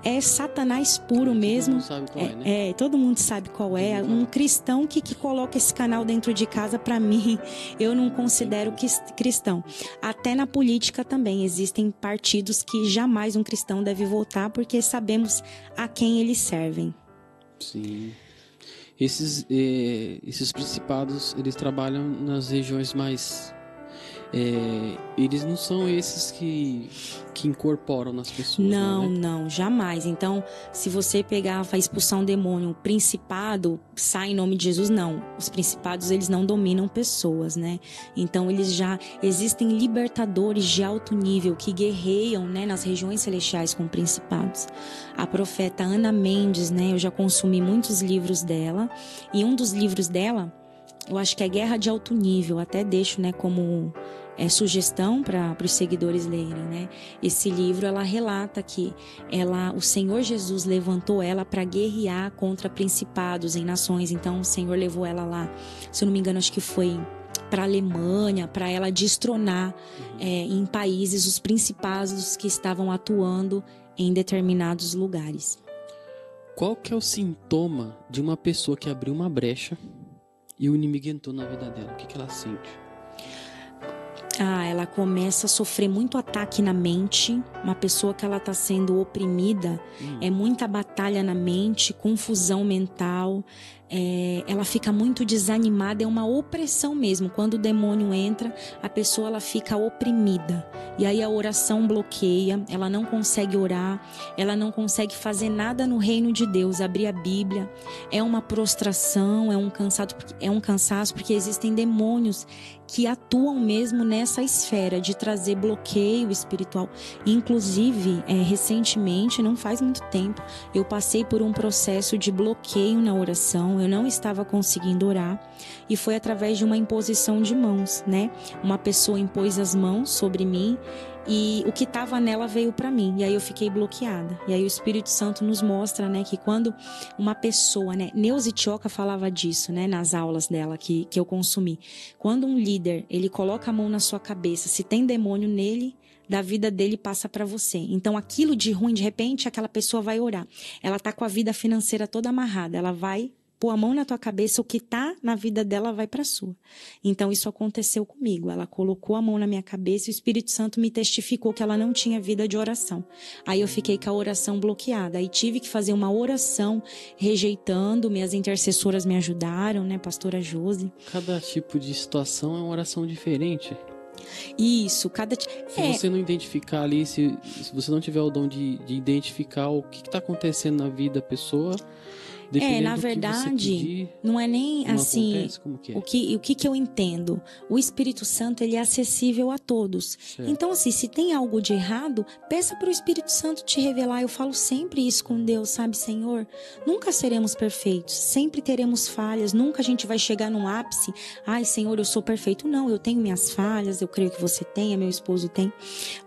é Satanás puro mesmo. Todo mundo sabe qual é, né? Todo mundo sabe qual é. Um cristão que coloca esse canal dentro de casa, para mim, eu não considero cristão. Até na política também existem partidos que jamais um cristão deve votar, porque sabemos a quem eles servem. Sim. Esses principados, eles trabalham nas regiões mais... eles não são esses que incorporam nas pessoas. Não, né? não, jamais. Então, se você pegar, vai expulsar um demônio, o principado sai em nome de Jesus, não. Os principados, eles não dominam pessoas, né? Então, existem libertadores de alto nível que guerreiam, né, nas regiões celestiais com principados. A profeta Ana Mendes, né, eu já consumi muitos livros dela, e um dos livros dela, eu acho que é Guerra de Alto Nível, até deixo, né, como sugestão para os seguidores lerem, né? Esse livro, ela relata que o Senhor Jesus levantou ela para guerrear contra principados em nações. Então, o Senhor levou ela lá, se eu não me engano, acho que foi para a Alemanha, para ela destronar em países os principados que estavam atuando em determinados lugares. Qual que é o sintoma de uma pessoa que abriu uma brecha e o inimigo entrou na vida dela? O que ela sente? Ela começa a sofrer muito ataque na mente. Uma pessoa que ela está sendo oprimida, é muita batalha na mente, confusão mental, ela fica muito desanimada, é uma opressão mesmo. Quando o demônio entra, a pessoa ela fica oprimida. E aí a oração bloqueia, ela não consegue orar, ela não consegue fazer nada no reino de Deus, abrir a Bíblia. É uma prostração, é um cansaço, porque existem demônios que atuam mesmo nessa esfera de trazer bloqueio espiritual. Inclusive, recentemente, não faz muito tempo, eu passei por um processo de bloqueio na oração. Eu não estava conseguindo orar, e foi através de uma imposição de mãos, né? Uma pessoa impôs as mãos sobre mim e o que estava nela veio para mim, e aí eu fiquei bloqueada. E aí o Espírito Santo nos mostra, né, que quando uma pessoa, né, Neuza Tioca falava disso, né, nas aulas dela que eu consumi. Quando um líder, ele coloca a mão na sua cabeça, se tem demônio nele, da vida dele passa para você. Então aquilo de ruim, de repente, aquela pessoa vai orar. Ela tá com a vida financeira toda amarrada, ela vai pôr a mão na tua cabeça, o que tá na vida dela vai para sua. Então isso aconteceu comigo. Ela colocou a mão na minha cabeça e o Espírito Santo me testificou que ela não tinha vida de oração. Aí eu fiquei com a oração bloqueada. Aí tive que fazer uma oração rejeitando. Minhas intercessoras me ajudaram, né, pastora Josi. Cada tipo de situação é uma oração diferente. Isso, se você não identificar ali, se você não tiver o dom de identificar o que está acontecendo na vida da pessoa, na verdade, não é nem assim, o que eu entendo. O Espírito Santo, ele é acessível a todos. Certo. Então, assim, se tem algo de errado, peça para o Espírito Santo te revelar. Eu falo sempre isso com Deus, sabe, Senhor? Nunca seremos perfeitos, sempre teremos falhas, nunca a gente vai chegar num ápice. Ai, Senhor, eu sou perfeito. Não, eu tenho minhas falhas, eu creio que você tenha, meu esposo tem.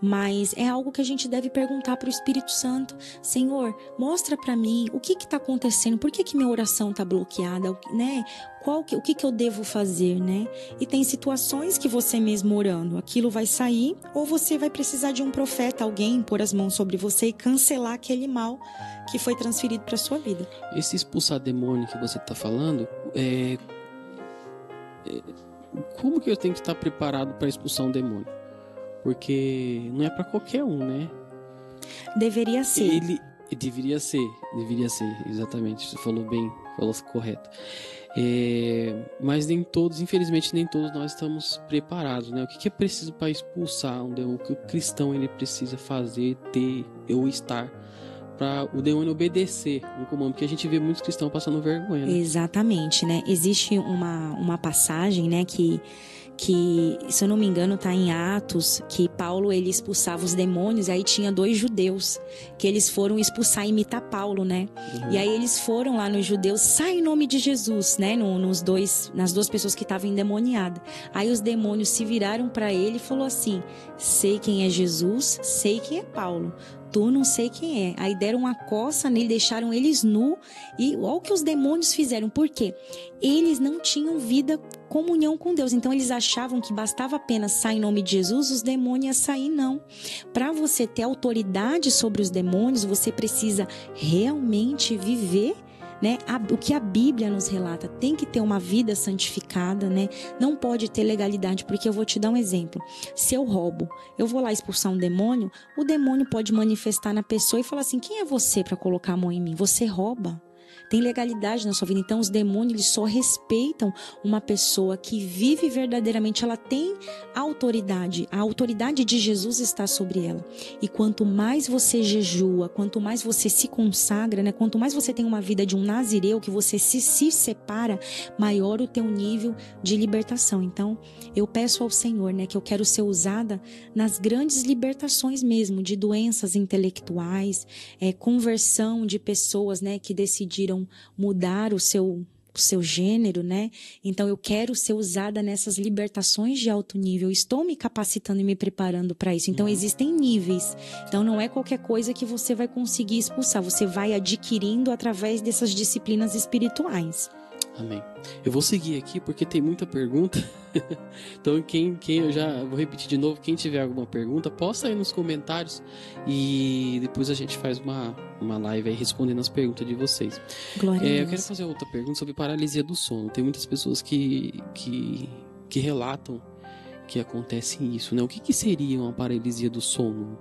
Mas é algo que a gente deve perguntar para o Espírito Santo. Senhor, mostra para mim o que está acontecendo, por que minha oração está bloqueada, né? O que eu devo fazer, né? E tem situações que você mesmo orando, aquilo vai sair, ou você vai precisar de um profeta, alguém pôr as mãos sobre você e cancelar aquele mal que foi transferido para sua vida. Esse expulsar demônio que você está falando, como que eu tenho que estar preparado para expulsar um demônio? Porque não é para qualquer um, né? Deveria ser. Deveria ser, exatamente, você falou bem, falou correto. Mas nem todos, infelizmente, nem todos nós estamos preparados, né? O que é preciso para expulsar um demônio? O que o cristão ele precisa fazer, ter ou estar para o demônio obedecer um comando? Porque a gente vê muitos cristãos passando vergonha, né? Exatamente, né? Existe uma passagem, né, que que, se eu não me engano, tá em Atos, que Paulo, ele expulsava os demônios, e aí tinha 2 judeus, que eles foram expulsar e imitar Paulo, né? E aí eles foram lá nos judeus, sai em nome de Jesus, né? Nas 2 pessoas que estavam endemoniadas. Aí os demônios se viraram para ele e falou assim: sei quem é Jesus, sei quem é Paulo, tu não sei quem é. Aí deram uma coça nele, deixaram eles nu, e olha o que os demônios fizeram. Por quê? Eles não tinham vida, comunhão com Deus. Então eles achavam que bastava apenas sair em nome de Jesus, os demônios iam sair. Não. Para você ter autoridade sobre os demônios, você precisa realmente viver, né, o que a Bíblia nos relata. Tem que ter uma vida santificada, né? Não pode ter legalidade, porque eu vou te dar um exemplo. Se eu roubo, eu vou lá expulsar um demônio, o demônio pode manifestar na pessoa e falar assim: quem é você para colocar a mão em mim? Você rouba. Tem legalidade na sua vida. Então os demônios, eles só respeitam uma pessoa que vive verdadeiramente. Ela tem autoridade. A autoridade de Jesus está sobre ela. E quanto mais você jejua, quanto mais você se consagra, né? Quanto mais você tem uma vida de um nazireu, que você se separa, maior o teu nível de libertação. Então eu peço ao Senhor, né, que eu quero ser usada nas grandes libertações mesmo, de doenças intelectuais, conversão de pessoas, né, que decidiram mudar o seu gênero, né? Então eu quero ser usada nessas libertações de alto nível. Estou me capacitando e me preparando para isso. Então existem níveis. Então não é qualquer coisa que você vai conseguir expulsar. Você vai adquirindo através dessas disciplinas espirituais. Amém. Eu vou seguir aqui porque tem muita pergunta. Então quem eu já vou repetir de novo, quem tiver alguma pergunta, posta aí nos comentários e depois a gente faz uma live aí respondendo as perguntas de vocês. Glória a Deus. Eu quero fazer outra pergunta sobre paralisia do sono. Tem muitas pessoas que relatam que acontece isso, né? O que seria uma paralisia do sono?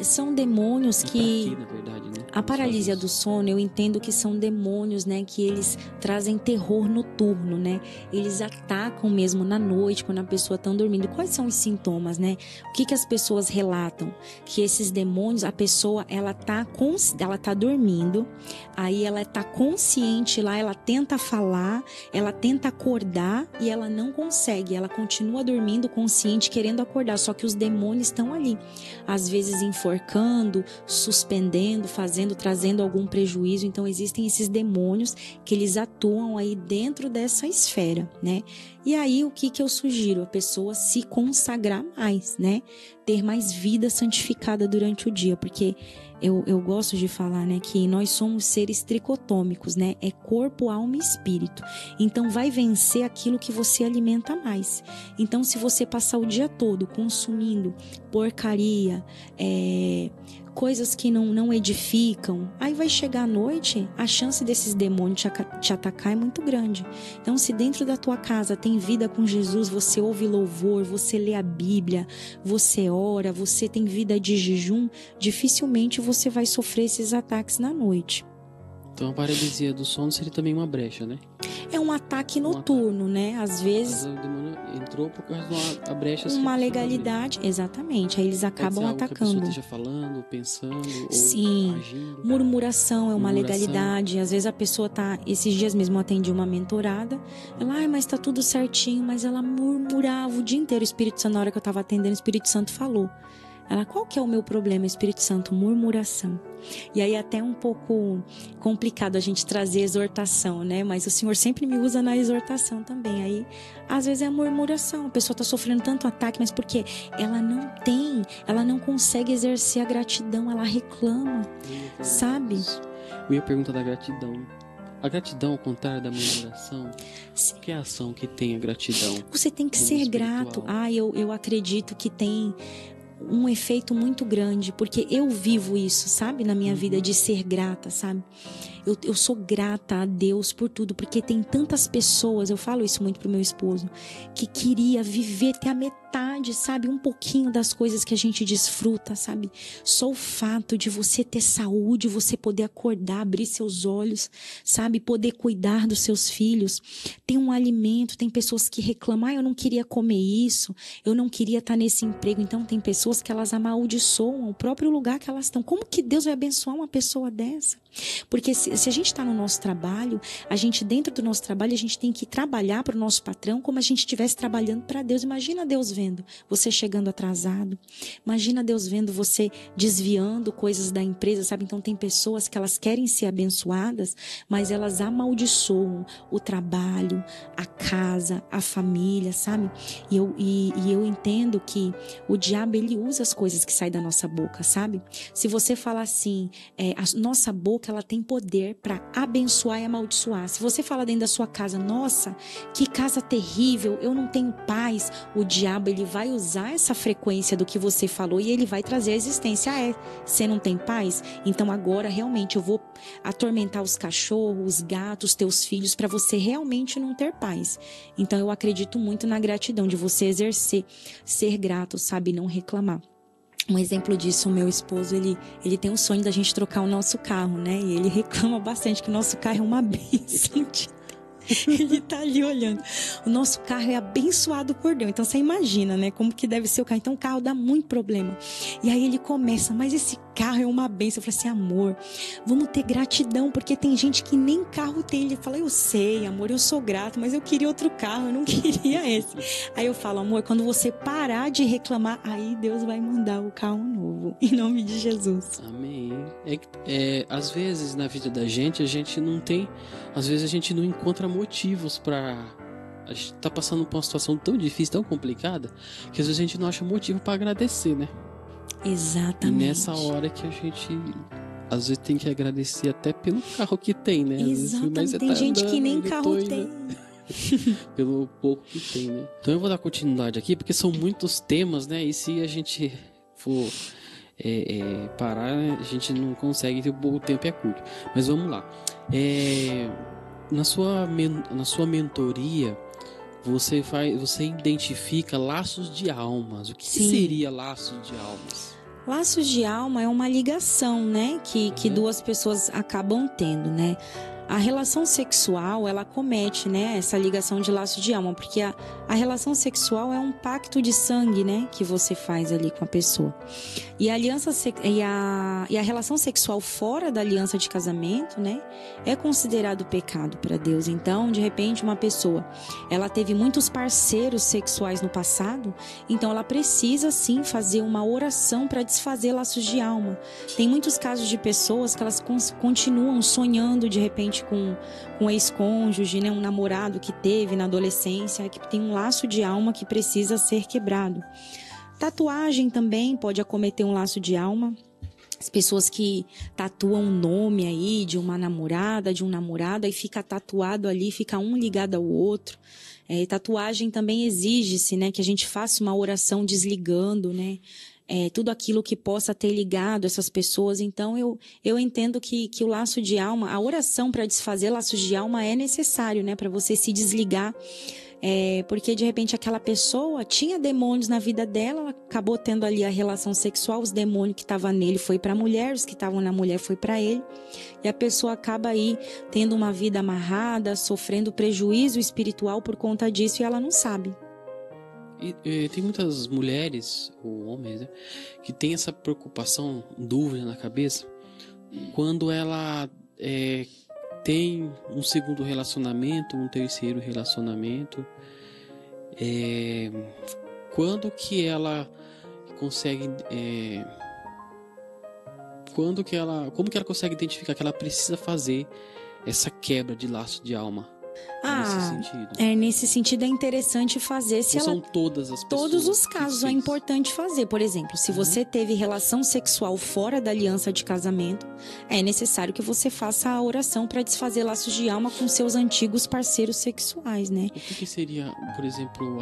São demônios que... Pra quê, na verdade, né? A paralisia do sono, eu entendo que são demônios, né? Que eles trazem terror noturno, né? Eles atacam mesmo na noite, quando a pessoa está dormindo. Quais são os sintomas, né? O que as pessoas relatam? Que esses demônios, a pessoa, ela tá dormindo, aí ela tá consciente lá, ela tenta falar, ela tenta acordar e ela não consegue. Ela continua dormindo, consciente, querendo acordar, só que os demônios estão ali. Às vezes enforcando, suspendendo, trazendo algum prejuízo. Então existem esses demônios que eles atuam aí dentro dessa esfera, né? E aí o que eu sugiro? A pessoa se consagrar mais, né? Ter mais vida santificada durante o dia, porque eu gosto de falar, né, que nós somos seres tricotômicos, né? É corpo, alma e espírito. Então vai vencer aquilo que você alimenta mais. Então se você passar o dia todo consumindo porcaria, coisas que não edificam, aí vai chegar à noite, a chance desses demônios te atacar é muito grande. Então se dentro da tua casa tem vida com Jesus, você ouve louvor, você lê a Bíblia, você ora, você tem vida de jejum, dificilmente você vai sofrer esses ataques na noite. Então a paralisia do sono seria também uma brecha, né? É um ataque noturno, né? Às vezes... Mas o demônio entrou por causa de uma brecha. Uma legalidade, exatamente. Aí eles acabam atacando. Que a pessoa esteja falando, pensando, sim, ou agindo. Murmuração é uma legalidade. Às vezes a pessoa tá... Esses dias mesmo eu atendi uma mentorada. Ela, mas tá tudo certinho. Mas ela murmurava o dia inteiro. O Espírito Santo, na hora que eu tava atendendo, o Espírito Santo falou. Ela, qual que é o meu problema, Espírito Santo? Murmuração. E aí até um pouco complicado a gente trazer exortação, né? Mas o Senhor sempre me usa na exortação também. Aí, às vezes é a murmuração. A pessoa tá sofrendo tanto ataque, mas porque ela não consegue exercer a gratidão, ela reclama, sabe? Eu ia perguntar da gratidão. A gratidão, ao contrário da murmuração, que é a ação que tem a gratidão? Você tem que ser grato. Eu acredito que tem um efeito muito grande, porque eu vivo isso, sabe? Na minha vida, de ser grata, sabe? Eu sou grata a Deus por tudo, porque tem tantas pessoas, eu falo isso muito pro meu esposo, que queria viver, ter a metade, sabe? Um pouquinho das coisas que a gente desfruta, sabe? Só o fato de você ter saúde, você poder acordar, abrir seus olhos, sabe? Poder cuidar dos seus filhos, ter um alimento. Tem pessoas que reclamam, eu não queria comer isso, eu não queria estar nesse emprego. Então tem pessoas que elas amaldiçoam o próprio lugar que elas estão. Como que Deus vai abençoar uma pessoa dessa? Porque se a gente está no nosso trabalho, a gente dentro do nosso trabalho, a gente tem que trabalhar para o nosso patrão como a gente estivesse trabalhando para Deus. Imagina Deus vendo você chegando atrasado. Imagina Deus vendo você desviando coisas da empresa, sabe? Então tem pessoas que elas querem ser abençoadas, mas elas amaldiçoam o trabalho, a casa, a família, sabe? E eu entendo que o diabo, ele usa as coisas que saem da nossa boca, sabe? Se você falar assim, a nossa boca, ela tem poder para abençoar e amaldiçoar. Se você fala dentro da sua casa, nossa, que casa terrível, eu não tenho paz, o diabo, ele vai usar essa frequência do que você falou e ele vai trazer a existência. Você não tem paz? Então agora realmente eu vou atormentar os cachorros, os gatos, teus filhos, para você realmente não ter paz. Então eu acredito muito na gratidão, de você exercer, ser grato, sabe, não reclamar. Um exemplo disso, o meu esposo, ele tem um sonho da gente trocar o nosso carro, né? E ele reclama bastante que o nosso carro é uma bênção. Ele tá ali olhando. O nosso carro é abençoado por Deus. Então você imagina, né? Como que deve ser o carro. Então o carro dá muito problema. E aí ele começa, mas esse carro é uma bênção. Eu falei assim, amor, vamos ter gratidão, porque tem gente que nem carro tem. Ele fala, eu sei, amor, eu sou grato, mas eu queria outro carro, eu não queria esse. Aí eu falo, amor, quando você parar de reclamar, aí Deus vai mandar o carro novo. Em nome de Jesus. Amém. Às vezes na vida da gente, a gente não tem, às vezes a gente não encontra motivos para, a gente tá passando por uma situação tão difícil, tão complicada, que às vezes a gente não acha motivo para agradecer, né? Exatamente. E nessa hora que a gente às vezes tem que agradecer até pelo carro que tem, né? Exatamente. Tem gente que nem carro tem. Pelo pouco que tem, né? Então eu vou dar continuidade aqui, porque são muitos temas, né? E se a gente for parar, a gente não consegue, o tempo é curto. Mas vamos lá. Na sua mentoria, você identifica laços de almas. O que seria laços de almas? Laços de alma é uma ligação, né? Que duas pessoas acabam tendo, né? A relação sexual, ela comete, né, essa ligação de laço de alma, porque a relação sexual é um pacto de sangue, né, que você faz ali com a pessoa. E a relação sexual fora da aliança de casamento, né, é considerado pecado para Deus. Então, de repente, uma pessoa, ela teve muitos parceiros sexuais no passado, então ela precisa sim fazer uma oração para desfazer laços de alma. Tem muitos casos de pessoas que elas continuam sonhando de repente com um ex-cônjuge, né, um namorado que teve na adolescência, que tem um laço de alma que precisa ser quebrado. Tatuagem também pode acometer um laço de alma. As pessoas que tatuam o nome aí de uma namorada, de um namorado, aí fica tatuado ali, fica um ligado ao outro. Tatuagem também exige-se, né, que a gente faça uma oração desligando, né, tudo aquilo que possa ter ligado essas pessoas. Então eu entendo que o laço de alma, a oração para desfazer laços de alma é necessário, né, para você se desligar, porque de repente aquela pessoa tinha demônios na vida dela, ela acabou tendo ali a relação sexual, os demônios que estavam nele foi para a mulher, os que estavam na mulher foi para ele, e a pessoa acaba aí tendo uma vida amarrada, sofrendo prejuízo espiritual por conta disso, e ela não sabe. E tem muitas mulheres, ou homens, né, que tem essa preocupação, dúvida na cabeça, quando ela tem um segundo relacionamento, um terceiro relacionamento, quando que ela consegue, como que ela consegue identificar que ela precisa fazer essa quebra de laço de alma? Nesse sentido é interessante fazer. Se ela... São todas as pessoas. Todos os casos é importante fazer. Por exemplo, se você teve relação sexual fora da aliança de casamento, é necessário que você faça a oração para desfazer laços de alma com seus antigos parceiros sexuais, né? O que seria, por exemplo,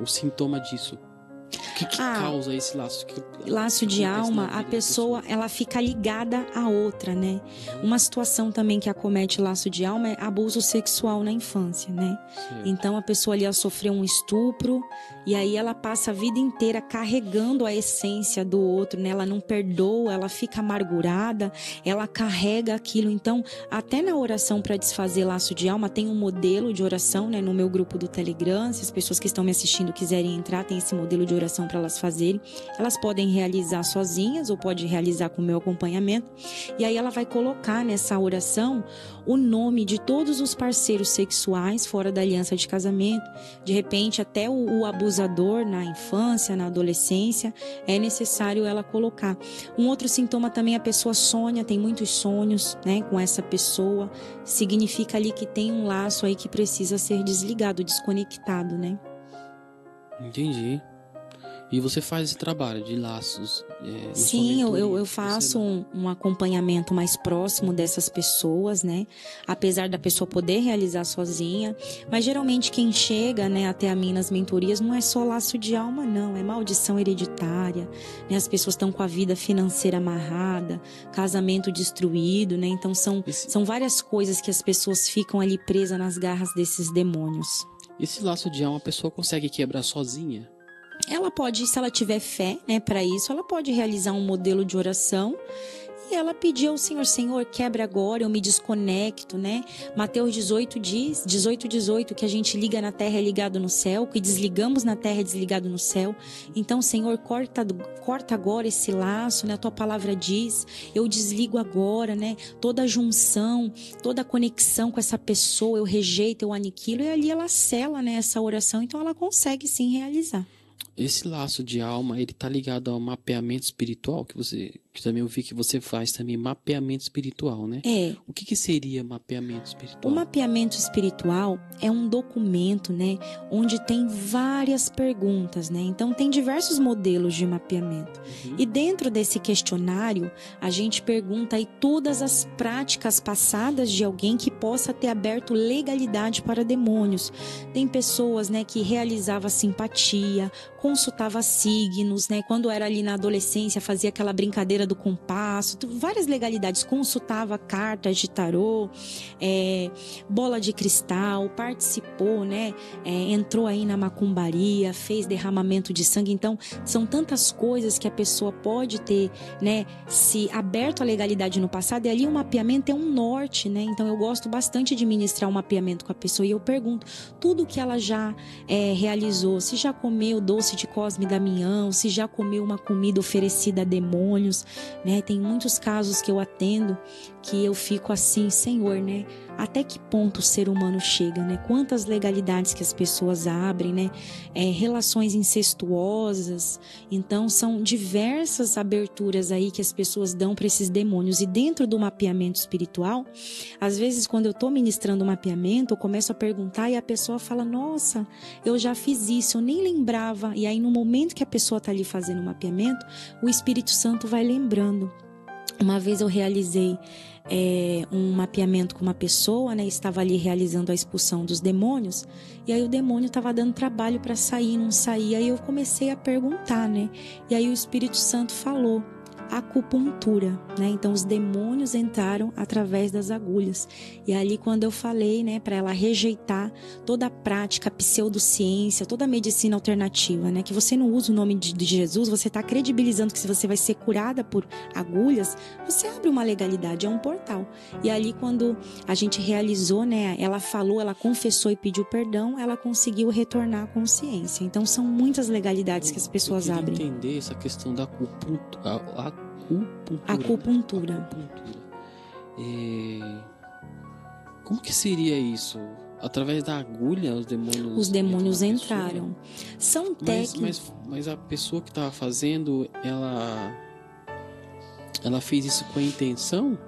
o sintoma disso? O que causa esse laço? Laço de alma, a pessoa, ela fica ligada à outra, né? Uma situação também que acomete laço de alma é abuso sexual na infância, né? Certo. Então a pessoa ali, ela sofreu um estupro E aí ela passa a vida inteira carregando a essência do outro, né? Ela não perdoa, ela fica amargurada, ela carrega aquilo. Então, até na oração para desfazer laço de alma, tem um modelo de oração, né? No meu grupo do Telegram, se as pessoas que estão me assistindo quiserem entrar, tem esse modelo de oração para elas fazerem. Elas podem realizar sozinhas ou pode realizar com o meu acompanhamento. E aí ela vai colocar nessa oração o nome de todos os parceiros sexuais fora da aliança de casamento. De repente, até o abusador na infância, na adolescência, é necessário ela colocar. Um outro sintoma também, a pessoa sonha, tem muitos sonhos, né, com essa pessoa. Significa ali que tem um laço aí que precisa ser desligado, desconectado, né? Entendi. E você faz esse trabalho de laços? Sim, eu faço um acompanhamento mais próximo dessas pessoas, né? Apesar da pessoa poder realizar sozinha. Mas geralmente quem chega, né, até a mim nas mentorias não é só laço de alma, não. É maldição hereditária, né? As pessoas estão com a vida financeira amarrada, casamento destruído, né? Então são várias coisas que as pessoas ficam ali presas nas garras desses demônios. Esse laço de alma a pessoa consegue quebrar sozinha? Ela pode, se ela tiver fé, né, para isso, ela pode realizar um modelo de oração e ela pedir ao Senhor, Senhor, quebra agora, eu me desconecto, né? Mateus 18 diz, 18, que a gente liga na terra é ligado no céu, que desligamos na terra é desligado no céu. Então, Senhor, corta agora esse laço, né? A tua palavra diz, eu desligo agora, né? Toda junção, toda conexão com essa pessoa, eu rejeito, eu aniquilo, e ali ela sela, né, essa oração, então ela consegue sim realizar. Esse laço de alma, ele tá ligado ao mapeamento espiritual, que também eu vi que você faz também, mapeamento espiritual, né? O que seria mapeamento espiritual? O mapeamento espiritual é um documento, né, onde tem várias perguntas, né? Então tem diversos modelos de mapeamento. E dentro desse questionário, a gente pergunta aí todas as práticas passadas de alguém que possa ter aberto legalidade para demônios. Tem pessoas, né, que realizava simpatia, consultava signos, né? Quando era ali na adolescência, fazia aquela brincadeira do compasso, várias legalidades, consultava cartas de tarô, bola de cristal, participou, né? Entrou aí na macumbaria, fez derramamento de sangue. Então, são tantas coisas que a pessoa pode ter, né, se aberto a legalidade no passado, e ali o mapeamento é um norte, né? Então, eu gosto bastante de ministrar um mapeamento com a pessoa e eu pergunto tudo que ela já realizou, se já comeu doce de Cosme e Damião, se já comeu uma comida oferecida a demônios, né? Tem muitos casos que eu atendo que eu fico assim, Senhor, né? Até que ponto o ser humano chega, né? Quantas legalidades que as pessoas abrem, né? Relações incestuosas. Então, são diversas aberturas aí que as pessoas dão para esses demônios. E dentro do mapeamento espiritual, às vezes, quando eu estou ministrando o mapeamento, eu começo a perguntar e a pessoa fala, nossa, eu já fiz isso, eu nem lembrava. E aí, no momento que a pessoa está ali fazendo o mapeamento, o Espírito Santo vai lembrando. Uma vez eu realizei um mapeamento com uma pessoa, né? Estava ali realizando a expulsão dos demônios, e aí o demônio estava dando trabalho para sair, não saía, aí eu comecei a perguntar, né? E aí o Espírito Santo falou, acupuntura, né? Então os demônios entraram através das agulhas. E ali quando eu falei, né, para ela rejeitar toda a prática, a pseudociência, toda a medicina alternativa, né, que você não usa o nome de Jesus, você está credibilizando que se você vai ser curada por agulhas, você abre uma legalidade, é um portal. E ali quando a gente realizou, né, ela falou, ela confessou e pediu perdão, ela conseguiu retornar à consciência. Então são muitas legalidades que as pessoas abrem. Entender essa questão da acupuntura. Como que seria isso? Através da agulha os demônios entraram. São técnicas. Mas a pessoa que estava fazendo, ela fez isso com a intenção?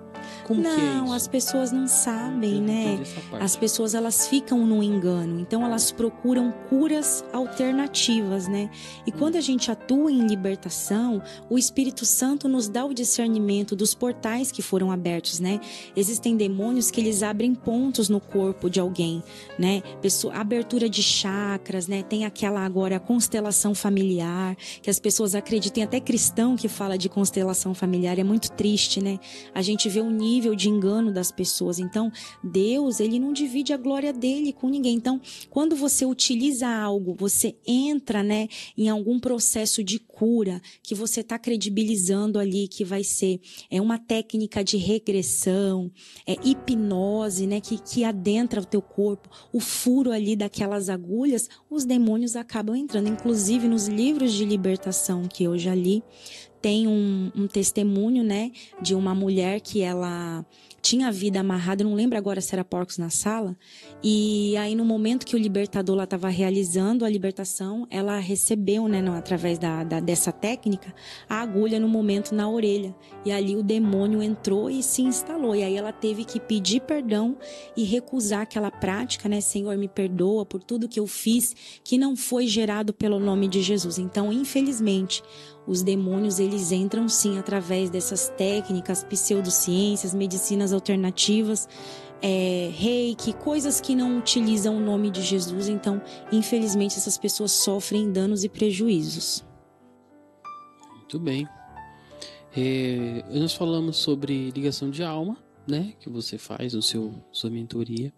Como não, que é isso? As pessoas não sabem, né? As pessoas, elas ficam no engano. Então, elas procuram curas alternativas, né? E quando a gente atua em libertação, o Espírito Santo nos dá o discernimento dos portais que foram abertos, né? Existem demônios que eles abrem pontos no corpo de alguém, né? Abertura de chakras, né? Tem aquela agora a constelação familiar, que as pessoas acreditam, até cristão que fala de constelação familiar, é muito triste, né? A gente vê o nível nível de engano das pessoas. Então, Deus, ele não divide a glória dele com ninguém. Então, quando você utiliza algo, você entra, né, em algum processo de cura que você está credibilizando ali, que vai ser uma técnica de regressão, hipnose, né, que adentra o teu corpo, o furo ali daquelas agulhas, os demônios acabam entrando. Inclusive, nos livros de libertação que eu já li, tem um testemunho, né, de uma mulher que ela tinha a vida amarrada, não lembro agora se era Porcos na Sala, e aí no momento que o libertador lá estava realizando a libertação, ela recebeu, né, através dessa técnica, a agulha no momento na orelha, e ali o demônio entrou e se instalou, e aí ela teve que pedir perdão e recusar aquela prática, né, Senhor, me perdoa por tudo que eu fiz, que não foi gerado pelo nome de Jesus. Então, infelizmente, os demônios, eles entram sim através dessas técnicas, pseudociências, medicinas alternativas, reiki, coisas que não utilizam o nome de Jesus. Então, infelizmente, essas pessoas sofrem danos e prejuízos. Muito bem. Nós falamos sobre ligação de alma, né, que você faz no sua mentoria.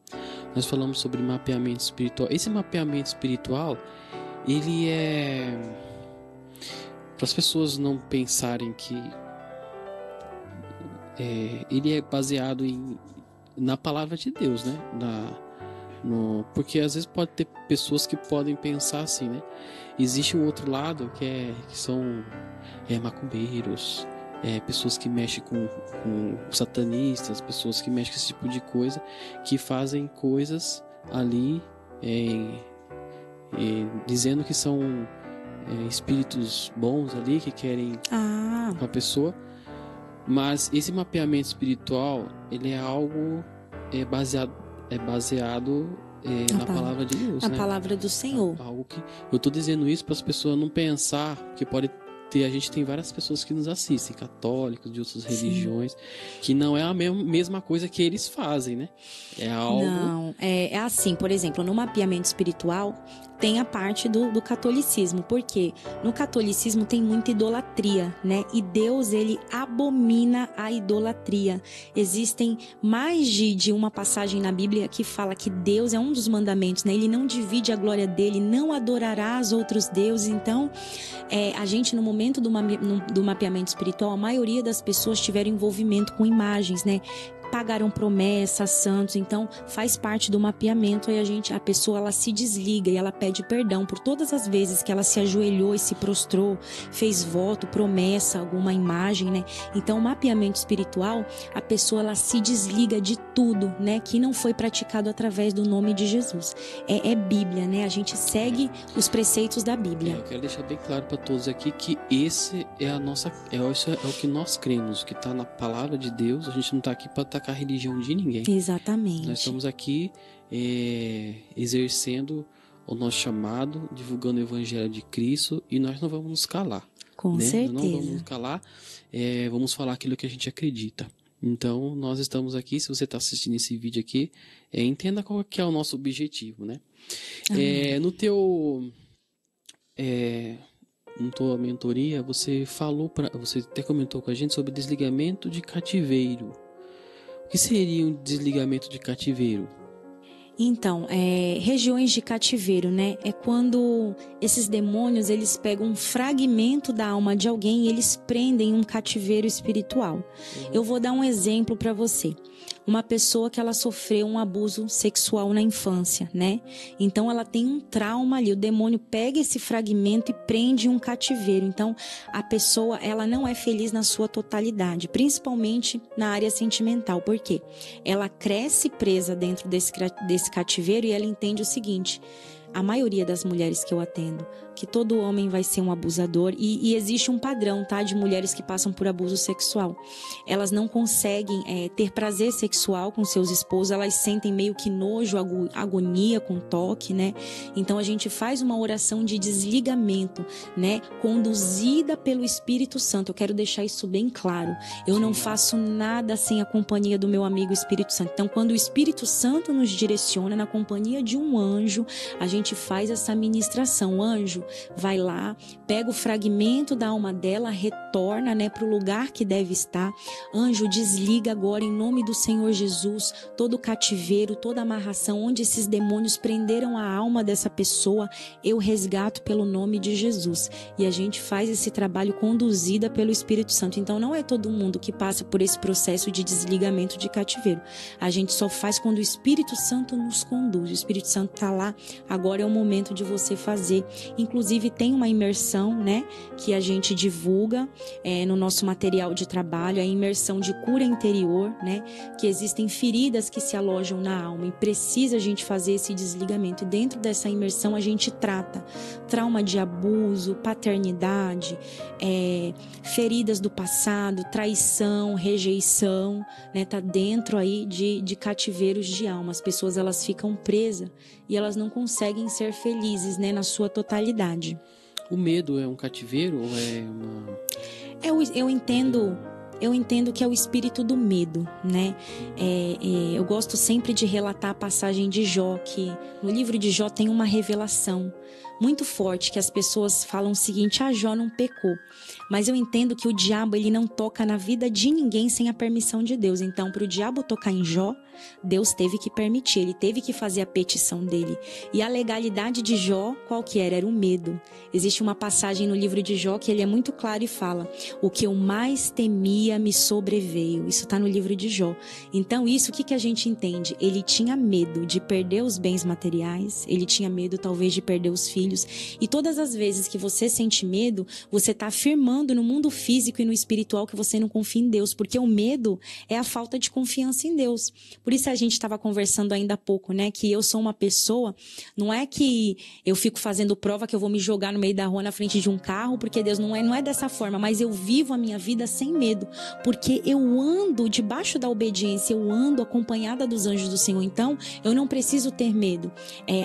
Nós falamos sobre mapeamento espiritual. Esse mapeamento espiritual, ele para as pessoas não pensarem que ele é baseado na palavra de Deus, né? Porque às vezes pode ter pessoas que podem pensar assim, né? Existe um outro lado que são macumbeiros, pessoas que mexem com satanistas, pessoas que mexem com esse tipo de coisa, que fazem coisas ali dizendo que são espíritos bons ali que querem uma pessoa, mas esse mapeamento espiritual, ele é algo baseado na palavra de Deus, na palavra do Senhor. Algo que eu estou dizendo isso para as pessoas não pensar que pode ter, a gente tem várias pessoas que nos assistem, católicos de outras religiões, que não é a mesma coisa que eles fazem, né? É algo... Não, é assim, por exemplo, no mapeamento espiritual tem a parte do catolicismo, porque no catolicismo tem muita idolatria, né? E Deus, ele abomina a idolatria. Existem mais de uma passagem na Bíblia que fala que Deus é um dos mandamentos, né? Ele não divide a glória dele, não adorarás outros deuses. Então, a gente, no momento do mapeamento espiritual, a maioria das pessoas tiveram envolvimento com imagens, né? Pagaram promessas, santos, então faz parte do mapeamento. Aí a pessoa, ela se desliga e ela pede perdão por todas as vezes que ela se ajoelhou e se prostrou, fez voto, promessa, alguma imagem, né? Então, o mapeamento espiritual, a pessoa, ela se desliga de tudo, né? Que não foi praticado através do nome de Jesus. É Bíblia, né? A gente segue os preceitos da Bíblia. Eu quero deixar bem claro para todos aqui que esse é o que nós cremos, que está na palavra de Deus. A gente não está aqui para atacar a religião de ninguém. Exatamente. Nós estamos aqui exercendo o nosso chamado, divulgando o evangelho de Cristo, e nós não vamos nos calar. Com certeza. Nós não vamos nos calar, vamos falar aquilo que a gente acredita. Então, nós estamos aqui, se você está assistindo esse vídeo aqui, entenda qual que é o nosso objetivo, né? Na tua mentoria, você até comentou com a gente sobre desligamento de cativeiro. O que seria um desligamento de cativeiro? Então, regiões de cativeiro, né? É quando esses demônios, eles pegam um fragmento da alma de alguém e eles prendem um cativeiro espiritual. Eu vou dar um exemplo para você. Uma pessoa que ela sofreu um abuso sexual na infância, né? Então ela tem um trauma ali, o demônio pega esse fragmento e prende um cativeiro. Então a pessoa, ela não é feliz na sua totalidade, principalmente na área sentimental. Por quê? Ela cresce presa dentro desse cativeiro e ela entende o seguinte: a maioria das mulheres que eu atendo, que todo homem vai ser um abusador, e existe um padrão, tá, de mulheres que passam por abuso sexual. Elas não conseguem ter prazer sexual com seus esposos, elas sentem meio que nojo, agonia com toque, né? Então a gente faz uma oração de desligamento, né, conduzida pelo Espírito Santo. Eu quero deixar isso bem claro. Eu não faço nada sem a companhia do meu amigo Espírito Santo. Então, quando o Espírito Santo nos direciona na companhia de um anjo, a gente faz essa ministração. Anjo, vai lá, pega o fragmento da alma dela, retorna, né, para o lugar que deve estar. Anjo, desliga agora em nome do Senhor Jesus todo o cativeiro, toda amarração, onde esses demônios prenderam a alma dessa pessoa, eu resgato pelo nome de Jesus. E a gente faz esse trabalho conduzida pelo Espírito Santo. Então não é todo mundo que passa por esse processo de desligamento de cativeiro. A gente só faz quando o Espírito Santo nos conduz. O Espírito Santo está lá, agora é o momento de você fazer. Inclusive tem uma imersão, né, que a gente divulga no nosso material de trabalho, a imersão de cura interior, né, que existem feridas que se alojam na alma e precisa a gente fazer esse desligamento. E dentro dessa imersão a gente trata trauma de abuso, paternidade, feridas do passado, traição, rejeição, né, tá dentro aí de cativeiros de alma. As pessoas, elas ficam presas e elas não conseguem ser felizes, né, na sua totalidade. O medo é um cativeiro ou é uma... Eu entendo que é o espírito do medo, né? Eu gosto sempre de relatar a passagem de Jó, que no livro de Jó tem uma revelação muito forte, que as pessoas falam o seguinte: Jó não pecou. Mas eu entendo que o diabo, ele não toca na vida de ninguém sem a permissão de Deus. Então, para o diabo tocar em Jó, Deus teve que permitir, ele teve que fazer a petição dele. E a legalidade de Jó, qual que era? Era o medo. Existe uma passagem no livro de Jó que ele é muito claro e fala: o que eu mais temia me sobreveio. Isso está no livro de Jó. Então isso, o que a gente entende? Ele tinha medo de perder os bens materiais, ele tinha medo talvez de perder os filhos. E todas as vezes que você sente medo, você está afirmando no mundo físico e no espiritual que você não confia em Deus, porque o medo é a falta de confiança em Deus. Por isso a gente estava conversando ainda há pouco, né? Que eu sou uma pessoa, não é que eu fico fazendo prova que eu vou me jogar no meio da rua na frente de um carro, porque Deus não é dessa forma, mas eu vivo a minha vida sem medo, porque eu ando debaixo da obediência, eu ando acompanhada dos anjos do Senhor. Então eu não preciso ter medo.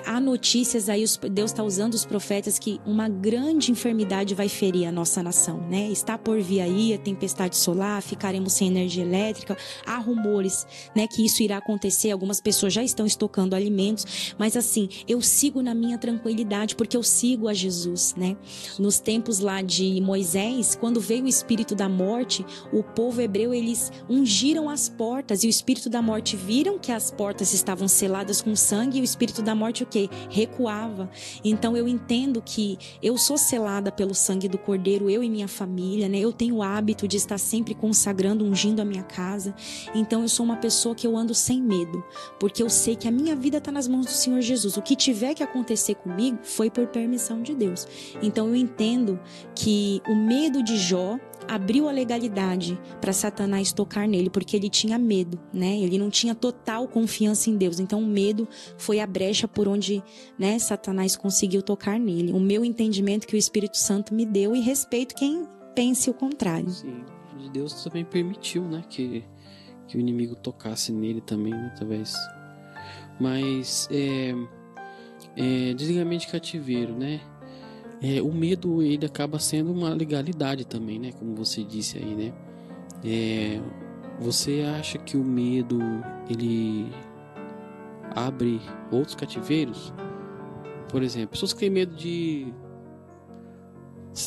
Há notícias aí, Deus está usando os profetas, que uma grande enfermidade vai ferir a nossa nação, né? Está por vir aí a tempestade solar, ficaremos sem energia elétrica. Há rumores, né, que isso irá acontecer. Algumas pessoas já estão estocando alimentos, mas assim, eu sigo na minha tranquilidade, porque eu sigo a Jesus, né? Nos tempos lá de Moisés, quando veio o espírito da morte, o povo hebreu, eles ungiram as portas, e o espírito da morte viram que as portas estavam seladas com sangue, e o espírito da morte o quê? Recuava. Então eu entendo que eu sou selada pelo sangue do Cordeiro, eu e minha família, né? Eu tenho o hábito de estar sempre consagrando, ungindo a minha casa. Então eu sou uma pessoa que eu ando sem medo, porque eu sei que a minha vida está nas mãos do Senhor Jesus. O que tiver que acontecer comigo foi por permissão de Deus. Então eu entendo que o medo de Jó abriu a legalidade para Satanás tocar nele, porque ele tinha medo, né? Ele não tinha total confiança em Deus. Então o medo foi a brecha por onde, né, Satanás conseguiu tocar nele. O meu entendimento que o Espírito Santo me deu, e respeito quem pense o contrário. Sim, Deus também permitiu, né, que o inimigo tocasse nele também, né, talvez. Mas desligamento de cativeiro, né? O medo, ele acaba sendo uma legalidade também, né? Como você disse aí, né? Você acha que o medo, ele abre outros cativeiros? Por exemplo, pessoas que têm medo de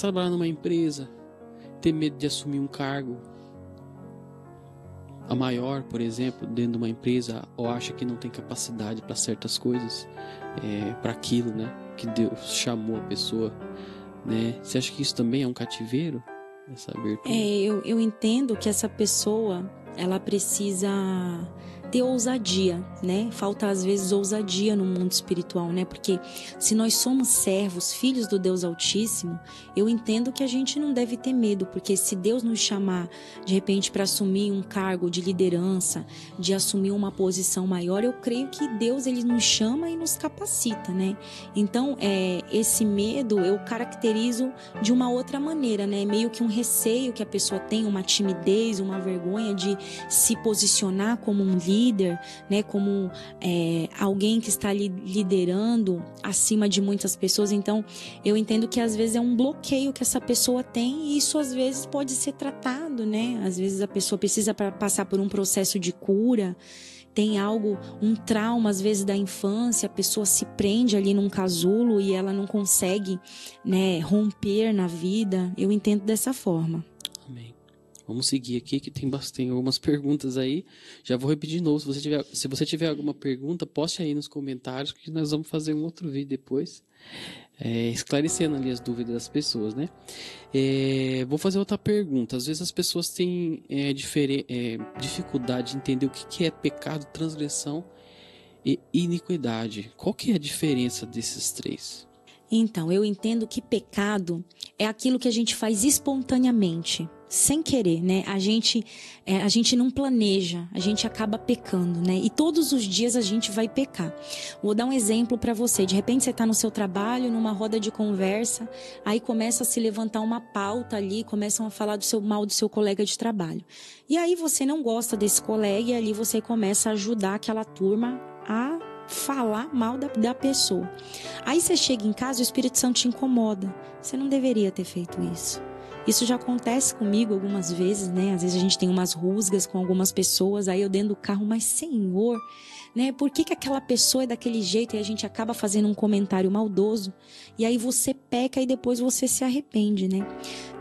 trabalhar numa empresa, ter medo de assumir um cargo a maior, por exemplo, dentro de uma empresa, ou acha que não tem capacidade para certas coisas, para aquilo, né, que Deus chamou a pessoa, né? Você acha que isso também é um cativeiro? Essa abertura? Eu entendo que essa pessoa, ela precisa ter ousadia, né? Falta às vezes ousadia no mundo espiritual, né? Porque se nós somos servos, filhos do Deus Altíssimo, eu entendo que a gente não deve ter medo, porque se Deus nos chamar de repente para assumir um cargo de liderança, de assumir uma posição maior, eu creio que Deus, ele nos chama e nos capacita, né? Então, esse medo eu caracterizo de uma outra maneira, né? Meio que um receio que a pessoa tem, uma timidez, uma vergonha de se posicionar como um líder, né, como alguém que está liderando acima de muitas pessoas. Então eu entendo que às vezes é um bloqueio que essa pessoa tem, e isso às vezes pode ser tratado, né? Às vezes a pessoa precisa passar por um processo de cura. tem algo, um trauma às vezes da infância, a pessoa se prende ali num casulo e ela não consegue, né, romper na vida. Eu entendo dessa forma. Amém. Vamos seguir aqui, que tem algumas perguntas aí. Já vou repetir de novo. Se você tiver alguma pergunta, poste aí nos comentários, que nós vamos fazer um outro vídeo depois, esclarecendo ali as dúvidas das pessoas, né? Vou fazer outra pergunta. Às vezes as pessoas têm dificuldade de entender o que é pecado, transgressão e iniquidade. Qual que é a diferença desses três? Então, eu entendo que pecado é aquilo que a gente faz espontaneamente, sem querer, né? A gente não planeja, a gente acaba pecando, né? E todos os dias a gente vai pecar. Vou dar um exemplo para você. De repente você está no seu trabalho, numa roda de conversa, aí começa a se levantar uma pauta ali, começam a falar mal do seu colega de trabalho. E aí você não gosta desse colega e ali você começa a ajudar aquela turma a falar mal da pessoa. Aí você chega em casa e o Espírito Santo te incomoda. Você não deveria ter feito isso. Isso já acontece comigo algumas vezes, né? Às vezes a gente tem umas rusgas com algumas pessoas, aí eu dentro do carro, mas Senhor, né? Por que aquela pessoa é daquele jeito e a gente acaba fazendo um comentário maldoso? E aí você peca e depois você se arrepende, né?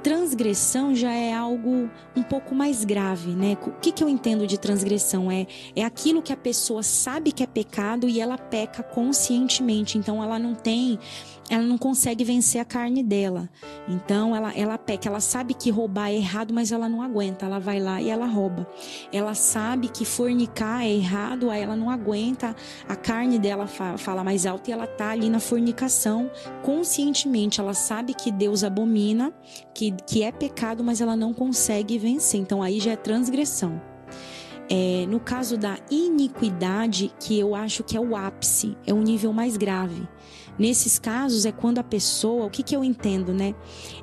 Transgressão já é algo um pouco mais grave, né? O que eu entendo de transgressão? É aquilo que a pessoa sabe que é pecado e ela peca conscientemente. Então ela não consegue vencer a carne dela. Então ela peca, ela sabe que roubar é errado, mas ela não aguenta. Ela vai lá e ela rouba. Ela sabe que fornicar é errado, aí ela não aguenta. A carne dela fala mais alto e ela tá ali na fornicação conscientemente. Ela sabe que Deus abomina, que é pecado, mas ela não consegue vencer. Então aí já é transgressão. No caso da iniquidade, que eu acho que é o ápice, é o nível mais grave. Nesses casos é quando a pessoa, o que eu entendo, né?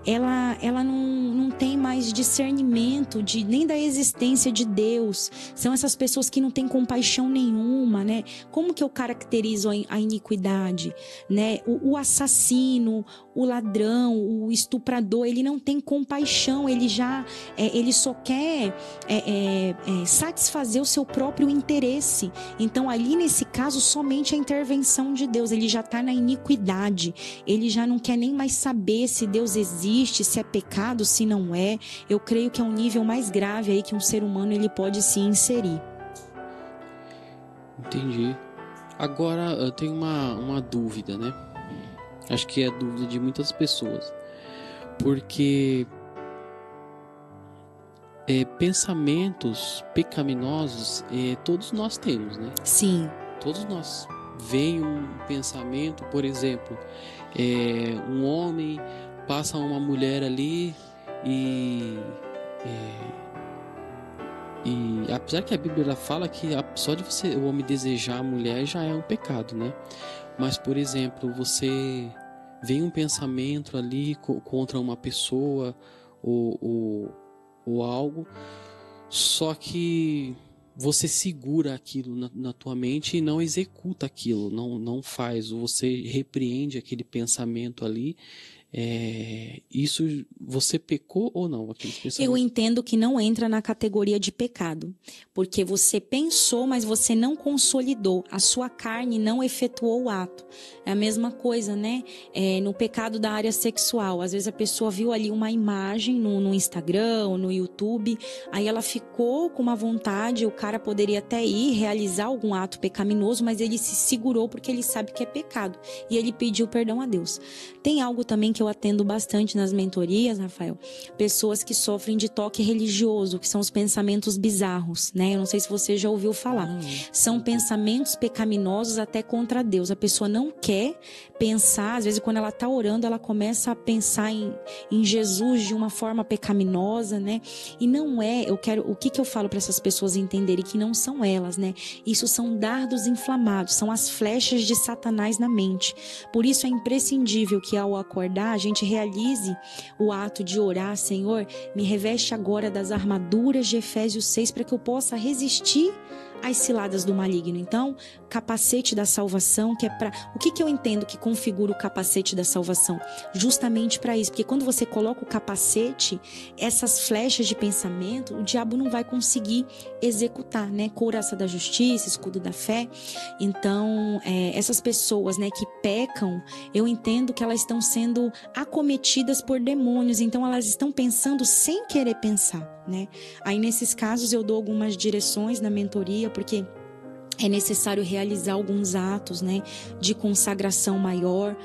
Ela não tem mais discernimento nem da existência de Deus. São essas pessoas que não têm compaixão nenhuma, né? Como que eu caracterizo a iniquidade, né? O assassino, o ladrão, o estuprador, ele não tem compaixão, ele só quer satisfazer o seu próprio interesse. Então ali nesse caso somente a intervenção de Deus, ele já está na iniquidade, ele já não quer nem mais saber se Deus existe, se é pecado, se não é. Eu creio que é um nível mais grave aí que um ser humano ele pode se inserir. Entendi. Agora eu tenho uma dúvida, né? Acho que é a dúvida de muitas pessoas, porque pensamentos pecaminosos todos nós temos, né? Sim. Todos nós. Vem um pensamento, por exemplo, um homem passa uma mulher ali e apesar que a Bíblia fala que só de o homem desejar a mulher já é um pecado, né? Mas, por exemplo, você vem um pensamento ali contra uma pessoa ou algo, só que você segura aquilo na tua mente e não executa aquilo, não faz, ou você repreende aquele pensamento ali. Isso você pecou ou não? Eu entendo que não entra na categoria de pecado, porque você pensou, mas você não consolidou, a sua carne não efetuou o ato. É a mesma coisa, né? No pecado da área sexual, às vezes a pessoa viu ali uma imagem no Instagram ou no YouTube, aí ela ficou com uma vontade, o cara poderia até ir realizar algum ato pecaminoso, mas ele se segurou porque ele sabe que é pecado e ele pediu perdão a Deus. Tem algo também que eu atendo bastante nas mentorias, Rafael, pessoas que sofrem de toque religioso, que são os pensamentos bizarros, né? Eu não sei se você já ouviu falar. São pensamentos pecaminosos até contra Deus. A pessoa não quer pensar, às vezes quando ela está orando, ela começa a pensar em Jesus de uma forma pecaminosa, né? E não é, o que eu falo para essas pessoas entenderem que não são elas, né? Isso são dardos inflamados, são as flechas de Satanás na mente. Por isso é imprescindível que ao acordar a gente realize o ato de orar: Senhor, me reveste agora das armaduras de Efésios 6 para que eu possa resistir às ciladas do maligno. Então, capacete da salvação, que é para... O que eu entendo que configura o capacete da salvação? Justamente para isso, porque quando você coloca o capacete, essas flechas de pensamento, o diabo não vai conseguir executar, né? Couraça da justiça, escudo da fé. Então, essas pessoas, né, que pecam, eu entendo que elas estão sendo acometidas por demônios, então elas estão pensando sem querer pensar, né? Aí nesses casos eu dou algumas direções na mentoria, porque é necessário realizar alguns atos, né, de consagração maior.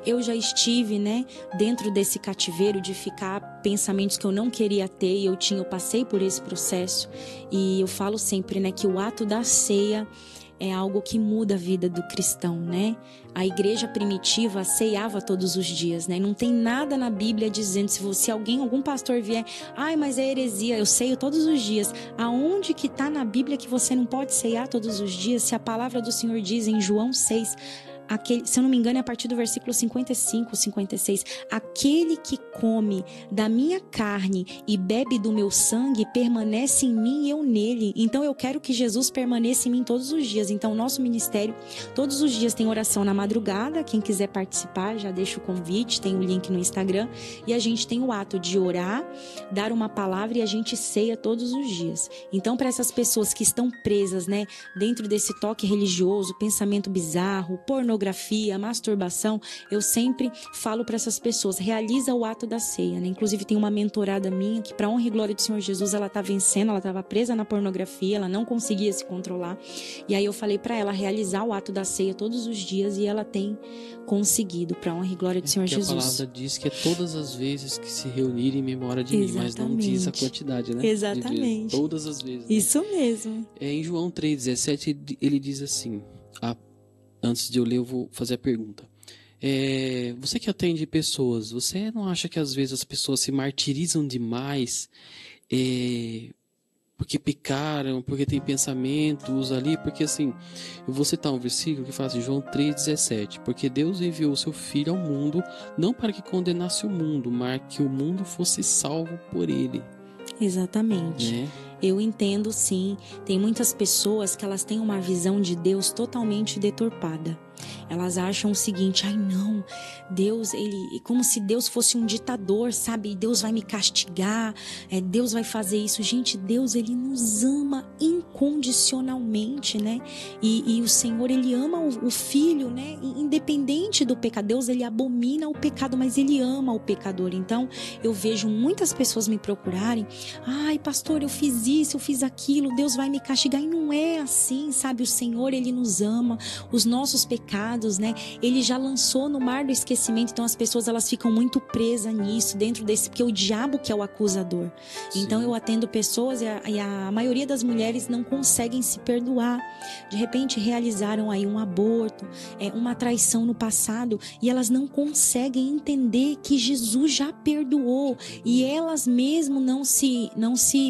Eu já estive, né, dentro desse cativeiro de ficar pensamentos que eu não queria ter, e eu passei por esse processo. E eu falo sempre, né, que o ato da ceia é algo que muda a vida do cristão, né? A igreja primitiva ceiava todos os dias, né? Não tem nada na Bíblia dizendo, se algum pastor vier, mas é heresia, eu ceio todos os dias. Aonde que está na Bíblia que você não pode ceiar todos os dias? Se a palavra do Senhor diz em João 6... se eu não me engano é a partir do versículo 55, 56, aquele que come da minha carne e bebe do meu sangue permanece em mim e eu nele. Então eu quero que Jesus permaneça em mim todos os dias. Então o nosso ministério, todos os dias tem oração na madrugada. Quem quiser participar, já deixa o convite, tem o link no Instagram. E a gente tem o ato de orar, dar uma palavra, e a gente ceia todos os dias. Então, para essas pessoas que estão presas, né, dentro desse toque religioso, pensamento bizarro, pornografia, masturbação, eu sempre falo para essas pessoas, realiza o ato da ceia, né? Inclusive tem uma mentorada minha que, para honra e glória do Senhor Jesus, ela tá vencendo, ela estava presa na pornografia, ela não conseguia se controlar, e aí eu falei para ela realizar o ato da ceia todos os dias, e ela tem conseguido, para honra e glória do Senhor Jesus. A palavra diz que é todas as vezes que se reunirem em memória de mim, mas não diz a quantidade, né? Exatamente. Todas as vezes. Né? Isso mesmo. Em João 3,17 ele diz assim, antes de eu ler, eu vou fazer a pergunta. Você que atende pessoas, você não acha que às vezes as pessoas se martirizam demais porque pecaram, porque tem pensamentos ali? Porque assim, eu vou citar um versículo que fala assim, João 3,17, porque Deus enviou o seu Filho ao mundo, não para que condenasse o mundo, mas que o mundo fosse salvo por ele. Exatamente. Né? Eu entendo, sim. Tem muitas pessoas que elas têm uma visão de Deus totalmente deturpada. Elas acham o seguinte, não, Deus, como se Deus fosse um ditador, sabe? Deus vai me castigar, Deus vai fazer isso. Gente, Deus, Ele nos ama incondicionalmente, né? E o Senhor, Ele ama o Filho, né? Independente do pecado. Deus, Ele abomina o pecado, mas Ele ama o pecador. Então, eu vejo muitas pessoas me procurarem, pastor, eu fiz isso, eu fiz aquilo, Deus vai me castigar. E não é assim, sabe? O Senhor, Ele nos ama, os nossos pecados, né? Ele já lançou no mar do esquecimento. Então as pessoas, elas ficam muito presas nisso, dentro desse, porque o diabo que é o acusador. Sim. Então eu atendo pessoas e a maioria das mulheres não conseguem se perdoar. De repente realizaram aí um aborto, uma traição no passado, e elas não conseguem entender que Jesus já perdoou, e elas mesmo não se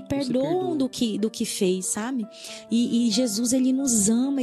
perdoam do que fez, sabe? E Jesus, Ele nos ama,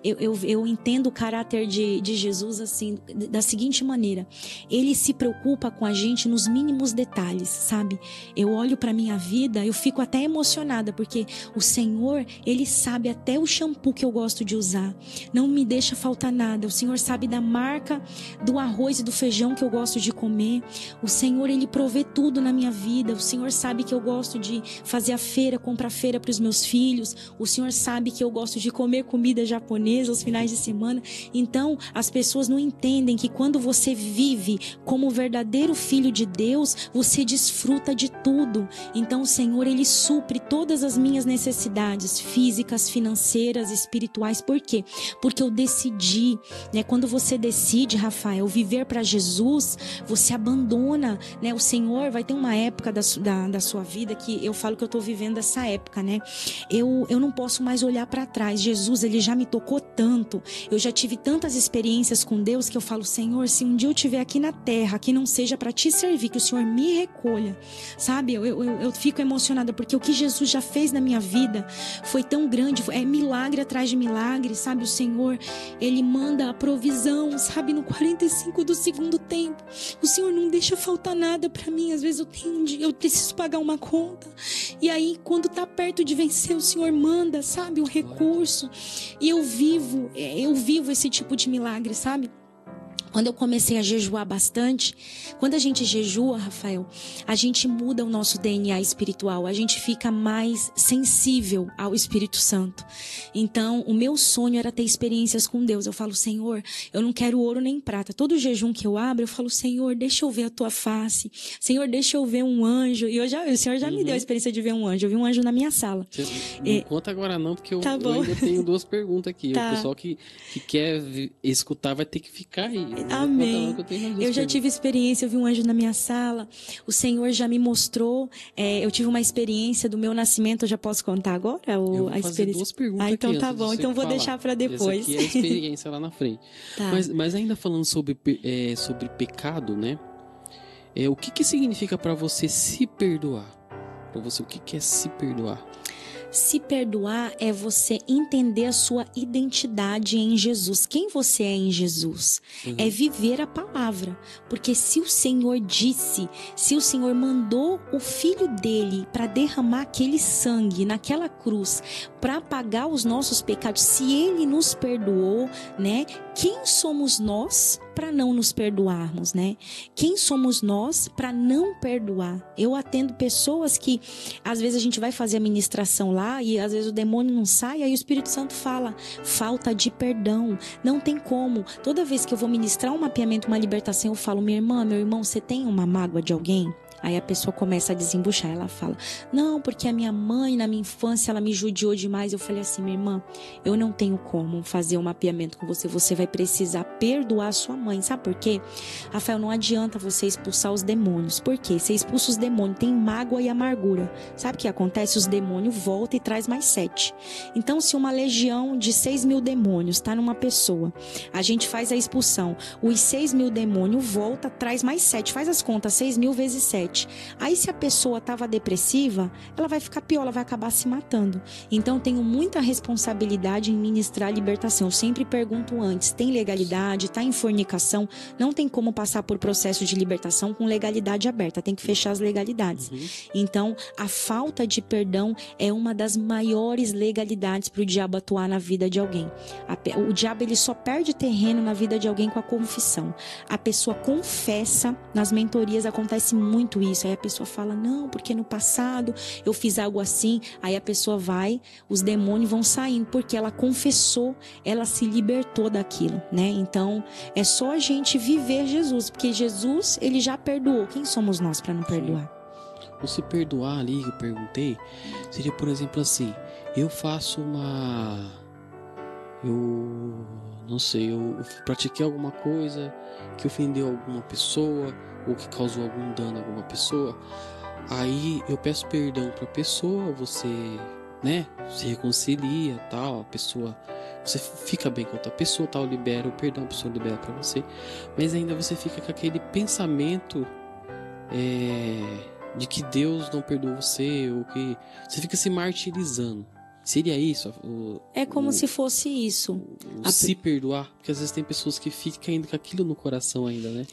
eu entendo o caráter de Jesus assim, da seguinte maneira: Ele se preocupa com a gente nos mínimos detalhes, sabe? Eu olho pra minha vida, eu fico até emocionada, porque o Senhor, Ele sabe até o shampoo que eu gosto de usar, não me deixa faltar nada. O Senhor sabe da marca do arroz e do feijão que eu gosto de comer. O Senhor, Ele provê tudo na minha vida. O Senhor sabe que eu gosto de fazer a feira, comprar feira para os meus filhos. O Senhor sabe que eu gosto de comer comida japonesa aos finais de semana. Então, as pessoas não entendem que quando você vive como verdadeiro filho de Deus, você desfruta de tudo. Então, o Senhor, Ele supre todas as minhas necessidades físicas, financeiras, espirituais. Por quê? Porque eu decidi, né? Quando você decide, Rafael, viver para Jesus, você abandona, né? O Senhor vai ter uma época da sua vida que eu falo que eu estou vivendo essa época, né? Eu não posso mais olhar para trás. Jesus, Ele já me tocou tanto. Eu já tive tantas experiências com Deus que eu falo, Senhor, se um dia eu estiver aqui na terra, que não seja para te servir, que o Senhor me recolha, sabe? Eu fico emocionada, porque o que Jesus já fez na minha vida foi tão grande, é milagre atrás de milagre, sabe? O Senhor, Ele manda a provisão, sabe? sabe, no 45 do segundo tempo. O Senhor não deixa faltar nada para mim. Às vezes eu preciso pagar uma conta. E aí, quando tá perto de vencer, o Senhor manda, sabe, o recurso. E eu vivo esse tipo de milagre, sabe? Quando eu comecei a jejuar bastante, quando a gente jejua, Rafael, a gente muda o nosso DNA espiritual, a gente fica mais sensível ao Espírito Santo. Então, o meu sonho era ter experiências com Deus. Eu falo, Senhor, eu não quero ouro nem prata. Todo jejum que eu abro, eu falo, Senhor, deixa eu ver a tua face. Senhor, deixa eu ver um anjo. E o Senhor já me deu a experiência de ver um anjo. Eu vi um anjo na minha sala. Não conta agora não, porque eu ainda tenho 2 perguntas aqui. Tá. O pessoal que quer escutar vai ter que ficar aí. Amém. Eu já tive experiência, eu vi um anjo na minha sala. O Senhor já me mostrou. Eu tive uma experiência do meu nascimento. Eu já posso contar agora? Eu vou fazer 2 perguntas então aqui tá bom. Então vou deixar para depois. Essa aqui é a experiência lá na frente. Tá. Mas ainda falando sobre pecado, né? O que significa para você se perdoar? Para você, o que é se perdoar? Se perdoar é você entender a sua identidade em Jesus. Quem você é em Jesus? É viver a palavra. Porque se o Senhor disse, se o Senhor mandou o Filho dele para derramar aquele sangue naquela cruz, para pagar os nossos pecados, se ele nos perdoou, né? Quem somos nós para não nos perdoarmos, né? Quem somos nós para não perdoar? Eu atendo pessoas que às vezes a gente vai fazer a ministração lá e às vezes o demônio não sai, aí o Espírito Santo fala, falta de perdão, não tem como. Toda vez que eu vou ministrar um mapeamento, uma libertação, eu falo, minha irmã, meu irmão, você tem uma mágoa de alguém? Aí a pessoa começa a desembuchar, ela fala, não, porque a minha mãe na minha infância ela me judiou demais. Eu falei assim, minha irmã, eu não tenho como fazer um mapeamento com você, você vai precisar perdoar a sua mãe, sabe por quê? Rafael, não adianta você expulsar os demônios, por quê? Você expulsa os demônios, tem mágoa e amargura, sabe o que acontece? Os demônios voltam e traz mais 7. Então se uma legião de 6.000 demônios está numa pessoa, a gente faz a expulsão, os 6.000 demônios volta, traz mais 7, faz as contas, 6.000 vezes 7. Aí se a pessoa estava depressiva, ela vai ficar pior, ela vai acabar se matando. Então tenho muita responsabilidade em ministrar a libertação. Eu sempre pergunto antes, tem legalidade, está em fornicação, não tem como passar por processo de libertação com legalidade aberta, tem que fechar as legalidades. Então a falta de perdão é uma das maiores legalidades para o diabo atuar na vida de alguém. O diabo ele só perde terreno na vida de alguém com a confissão. A pessoa confessa, nas mentorias acontece muito isso, aí a pessoa fala, não, porque no passado eu fiz algo assim, aí a pessoa vai, os demônios vão saindo, porque ela confessou, ela se libertou daquilo, né? Então, é só a gente viver Jesus, porque Jesus, ele já perdoou, quem somos nós para não perdoar? O se perdoar ali, que eu perguntei, seria, por exemplo, assim, eu faço eu pratiquei alguma coisa que ofendeu alguma pessoa, ou que causou algum dano a alguma pessoa, aí eu peço perdão para a pessoa, você, né, se reconcilia, tal, a pessoa, você fica bem com outra pessoa, tal, libera o perdão, a pessoa libera para você, mas ainda você fica com aquele pensamento de que Deus não perdoou você, ou que você fica se martirizando. Seria isso? É como se fosse isso. Se perdoar? Porque às vezes tem pessoas que ficam ainda com aquilo no coração ainda, né?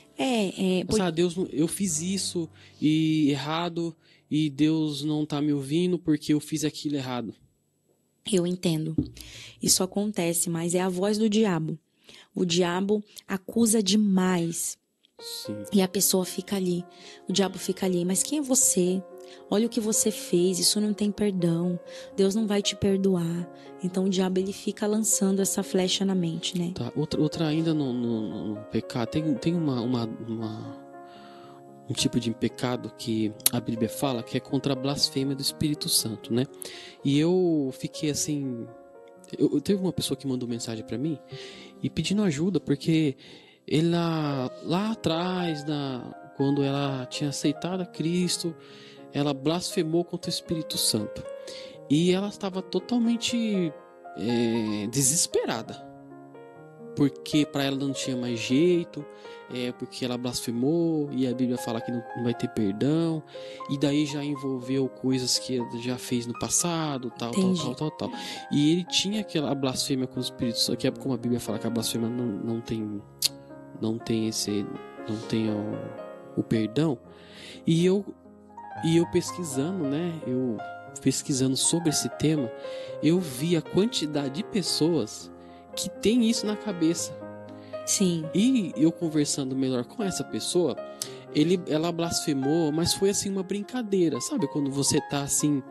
Deus, eu fiz isso e errado e Deus não tá me ouvindo porque eu fiz aquilo errado. Eu entendo. Isso acontece, mas é a voz do diabo. O diabo acusa demais. Sim. E a pessoa fica ali. O diabo fica ali. Mas quem é você? Olha o que você fez, isso não tem perdão, Deus não vai te perdoar. Então o diabo ele fica lançando essa flecha na mente, né? Tá. Outra ainda no pecado, tem um tipo de pecado que a Bíblia fala, que é contra a blasfêmia do Espírito Santo, né? E eu fiquei assim, eu teve uma pessoa que mandou mensagem para mim e pedindo ajuda, porque ela lá atrás, quando ela tinha aceitado a Cristo, ela blasfemou contra o Espírito Santo. E ela estava totalmente desesperada. Porque para ela não tinha mais jeito. Porque ela blasfemou. E a Bíblia fala que não vai ter perdão. E daí já envolveu coisas que ela já fez no passado. Tal. E ele tinha aquela blasfêmia com o Espírito Santo. Que é como a Bíblia fala que a blasfêmia não tem não tem o perdão. E eu pesquisando, né? Eu pesquisando sobre esse tema, eu vi a quantidade de pessoas que tem isso na cabeça. Sim. E eu conversando melhor com essa pessoa, ela blasfemou, mas foi assim uma brincadeira, sabe? Quando você tá assim,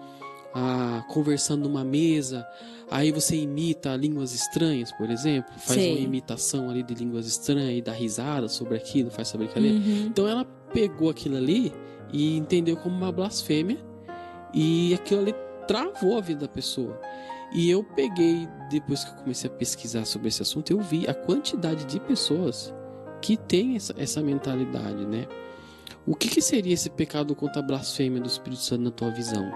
conversando numa mesa, aí você imita línguas estranhas, por exemplo, faz Sei. uma imitação ali de línguas estranhas e dá risada sobre aquilo, faz essa brincadeira. Uhum. Então ela pegou aquilo ali e entendeu como uma blasfêmia, e aquilo ali travou a vida da pessoa. E eu peguei, depois que eu comecei a pesquisar sobre esse assunto, eu vi a quantidade de pessoas que tem essa mentalidade, né? O que seria esse pecado contra a blasfêmia do Espírito Santo na tua visão?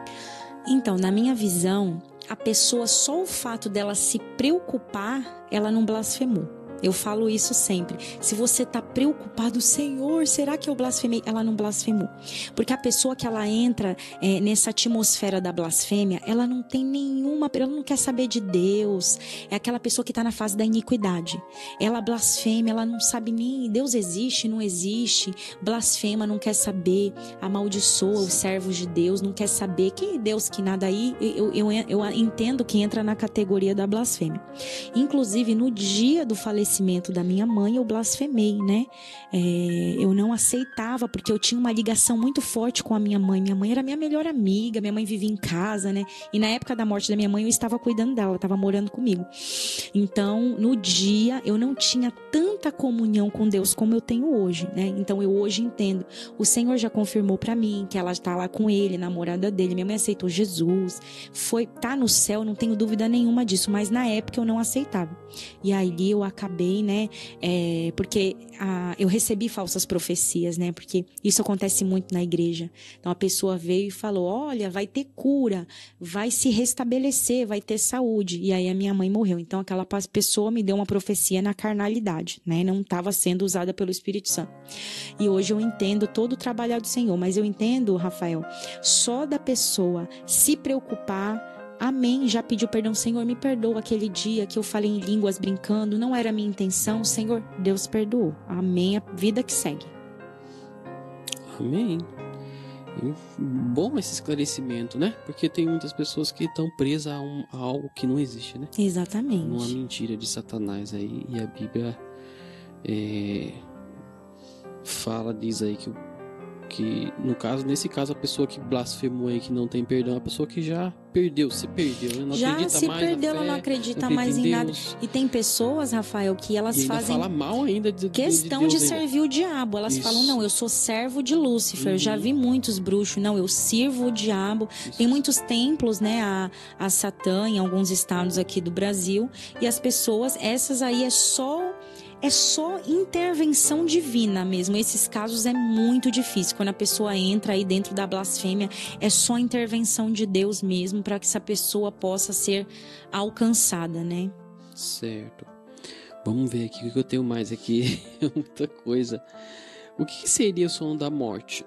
Então, na minha visão, a pessoa, só o fato dela se preocupar, ela não blasfemou. Eu falo isso sempre. Se você está preocupado, Senhor, será que eu blasfemei? Ela não blasfemou. Porque a pessoa que ela entra nessa atmosfera da blasfêmia, ela não tem ela não quer saber de Deus. É aquela pessoa que está na fase da iniquidade. Ela blasfema, ela não sabe nem Deus existe, não existe. Blasfema, não quer saber. Amaldiçoa os servos de Deus, não quer saber. Que Deus que nada aí, eu entendo que entra na categoria da blasfêmia. Inclusive, no dia do falecimento da minha mãe, eu blasfemei, né? Eu não aceitava, porque eu tinha uma ligação muito forte com a minha mãe. Minha mãe era minha melhor amiga, minha mãe vivia em casa, né? E na época da morte da minha mãe, eu estava cuidando dela, ela estava morando comigo. Então, no dia, eu não tinha tanta comunhão com Deus como eu tenho hoje, né? Então, eu hoje entendo. O Senhor já confirmou para mim que ela está lá com ele, namorada dele. Minha mãe aceitou Jesus, tá no céu, não tenho dúvida nenhuma disso, mas na época eu não aceitava. E aí eu acabei, né? Porque eu recebi falsas profecias, né? Porque isso acontece muito na igreja. Então a pessoa veio e falou: olha, vai ter cura, vai se restabelecer, vai ter saúde. E aí a minha mãe morreu. Então aquela pessoa me deu uma profecia na carnalidade, né? Não estava sendo usada pelo Espírito Santo. E hoje eu entendo todo o trabalho do Senhor, mas eu entendo, Rafael, só da pessoa se preocupar. Amém, já pediu perdão, Senhor, me perdoa aquele dia que eu falei em línguas brincando, não era a minha intenção, Senhor, Deus perdoou. Amém, a vida que segue. Amém. Bom esse esclarecimento, né? Porque tem muitas pessoas que estão presas a algo que não existe, né? Exatamente. Uma mentira de Satanás aí, e a Bíblia diz aí que nesse caso a pessoa que blasfemou aí, que não tem perdão, é a pessoa que já se perdeu, né? Já se perdeu, ela não acredita mais em nada. E tem pessoas, Rafael, que elas fazem fala mal ainda questão de servir o diabo. Elas Isso. falam: não, eu sou servo de Lúcifer. Eu já vi muitos bruxos, não, eu sirvo o diabo. Isso. Tem muitos templos, né, a Satã em alguns estados aqui do Brasil. E as pessoas, essas aí é só intervenção divina mesmo. Esses casos é muito difícil. Quando a pessoa entra aí dentro da blasfêmia, é só intervenção de Deus mesmo para que essa pessoa possa ser alcançada, né? Certo. Vamos ver aqui o que eu tenho mais aqui. Muita coisa. O que seria o sono da morte?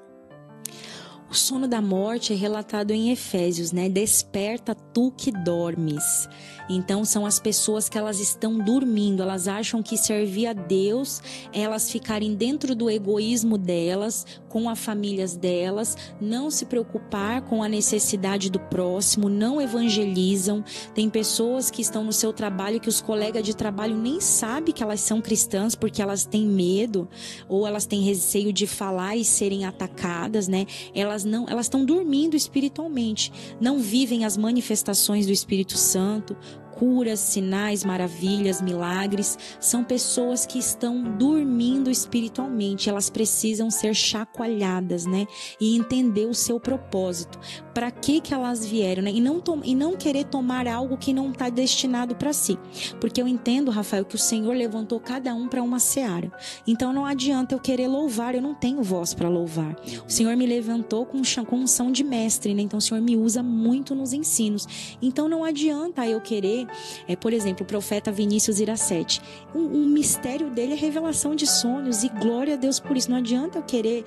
O sono da morte é relatado em Efésios, né? Desperta tu que dormes. Então são as pessoas que elas estão dormindo, elas acham que servir a Deus é elas ficarem dentro do egoísmo delas, com as famílias delas, não se preocupar com a necessidade do próximo, não evangelizam. Tem pessoas que estão no seu trabalho que os colegas de trabalho nem sabem que elas são cristãs porque elas têm medo ou elas têm receio de falar e serem atacadas, né? Elas estão dormindo espiritualmente, não vivem as manifestações do Espírito Santo, curas, sinais, maravilhas, milagres. São pessoas que estão dormindo espiritualmente. Elas precisam ser chacoalhadas, né? E entender o seu propósito. Para que elas vieram, né? E não querer tomar algo que não está destinado para si. Porque eu entendo, Rafael, que o Senhor levantou cada um para uma seara. Então não adianta eu querer louvar, eu não tenho voz para louvar. O Senhor me levantou com unção de mestre, né? Então o Senhor me usa muito nos ensinos. Então não adianta eu querer, por exemplo, o profeta Vinícius Iracete. O mistério dele é revelação de sonhos e glória a Deus por isso. Não adianta eu querer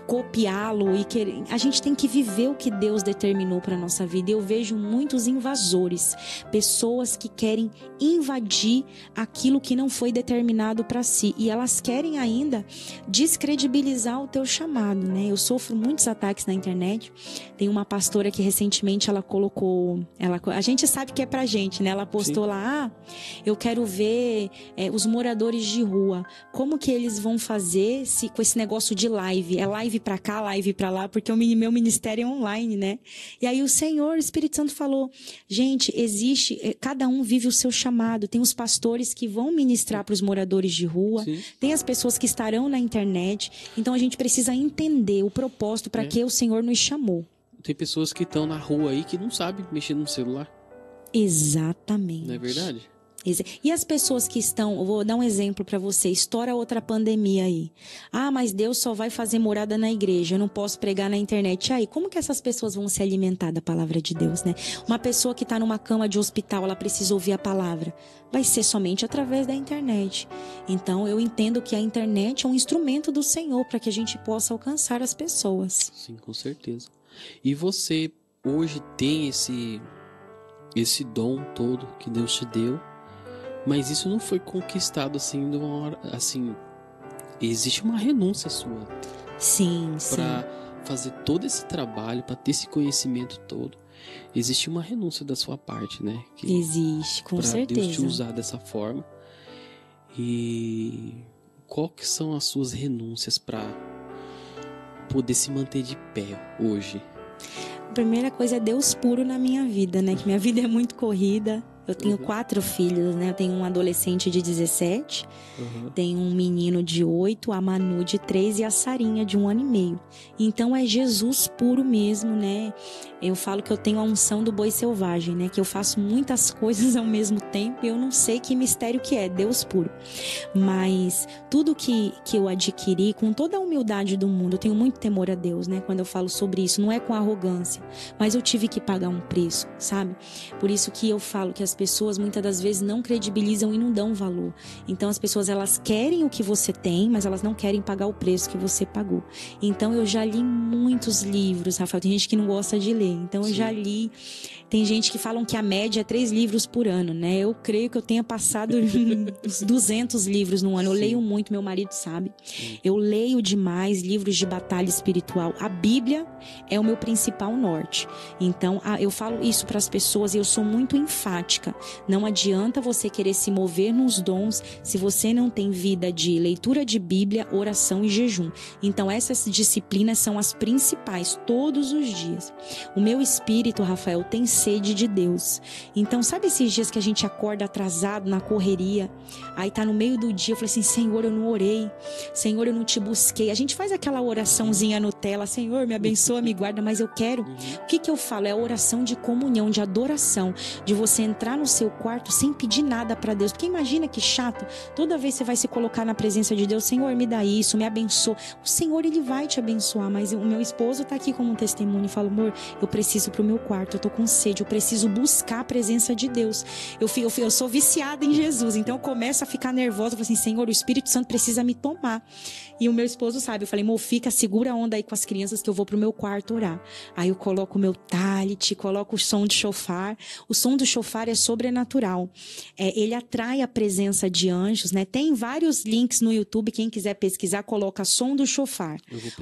copiá-lo e querer. A gente tem que viver o que Deus determinou para nossa vida. Eu vejo muitos invasores, pessoas que querem invadir aquilo que não foi determinado para si, e elas querem ainda descredibilizar o teu chamado, né? Eu sofro muitos ataques na internet. Tem uma pastora que recentemente ela colocou, a gente sabe que é pra gente, né? Ela postou lá, eu quero ver os moradores de rua, como que eles vão fazer com esse negócio de live, é live pra cá, live pra lá, porque o meu ministério é online, né? E aí o Espírito Santo falou, gente, existe, cada um vive o seu chamado, tem os pastores que vão ministrar para os moradores de rua, tem as pessoas que estarão na internet, então a gente precisa entender o propósito para que o Senhor nos chamou. Tem pessoas que estão na rua aí que não sabem mexer no celular. Exatamente. Não é verdade? E as pessoas que estão, eu vou dar um exemplo para você, estoura outra pandemia aí. Ah, mas Deus só vai fazer morada na igreja, eu não posso pregar na internet. Aí, como que essas pessoas vão se alimentar da palavra de Deus, né? Uma pessoa que está numa cama de hospital, ela precisa ouvir a palavra. Vai ser somente através da internet. Então, eu entendo que a internet é um instrumento do Senhor para que a gente possa alcançar as pessoas. Sim, com certeza. E você hoje tem esse dom todo que Deus te deu, mas isso não foi conquistado assim de uma hora, assim, existe uma renúncia sua. Sim. Para fazer todo esse trabalho, para ter esse conhecimento todo, existe uma renúncia da sua parte, né? Existe, com certeza. Para Deus te usar dessa forma. E qual que são as suas renúncias para poder se manter de pé hoje? A primeira coisa é Deus puro na minha vida, né? Que minha vida é muito corrida. Eu tenho 4 filhos, né? Eu tenho um adolescente de 17, tenho um menino de 8, a Manu de 3 e a Sarinha de 1 ano e meio. Então é Jesus puro mesmo, né? Eu falo que eu tenho a unção do boi selvagem, né? Que eu faço muitas coisas ao mesmo tempo e eu não sei que mistério que é, Deus puro. Mas tudo que eu adquiri, com toda a humildade do mundo, eu tenho muito temor a Deus, né? Quando eu falo sobre isso, não é com arrogância, mas eu tive que pagar um preço, sabe? Por isso que eu falo que as pessoas muitas das vezes não credibilizam e não dão valor. Então as pessoas, elas querem o que você tem, mas elas não querem pagar o preço que você pagou. Então eu já li muitos livros, Rafael, tem gente que não gosta de ler, então eu já li. Tem gente que falam que a média é 3 livros por ano, né? Eu creio que eu tenha passado uns 200 livros no ano. Eu leio muito, meu marido sabe. Eu leio demais livros de batalha espiritual. A Bíblia é o meu principal norte. Então, eu falo isso para as pessoas e eu sou muito enfática. Não adianta você querer se mover nos dons se você não tem vida de leitura de Bíblia, oração e jejum. Então, essas disciplinas são as principais, todos os dias. O meu espírito, Rafael, tem sede de Deus. Então, sabe esses dias que a gente acorda atrasado na correria, aí tá no meio do dia, eu falei assim, Senhor, eu não orei, Senhor, eu não te busquei. A gente faz aquela oraçãozinha Nutella, Senhor, me abençoa, me guarda, mas eu quero. O que eu falo? É a oração de comunhão, de adoração, de você entrar no seu quarto sem pedir nada para Deus, porque imagina que chato, toda vez você vai se colocar na presença de Deus, Senhor, me dá isso, me abençoa. O Senhor, Ele vai te abençoar, mas o meu esposo tá aqui como um testemunho e fala, amor, eu preciso pro meu quarto, eu tô com sede, eu preciso buscar a presença de Deus. Eu sou viciada em Jesus, então eu começo a ficar nervosa, eu falo assim, Senhor, o Espírito Santo precisa me tomar. E o meu esposo sabe, eu falei, amor, segura a onda aí com as crianças que eu vou pro meu quarto orar. Aí eu coloco o meu talit, coloco o som de chofar. O som do chofar é sobrenatural. Ele atrai a presença de anjos, né? Tem vários links no YouTube, quem quiser pesquisar, coloca som do chofar.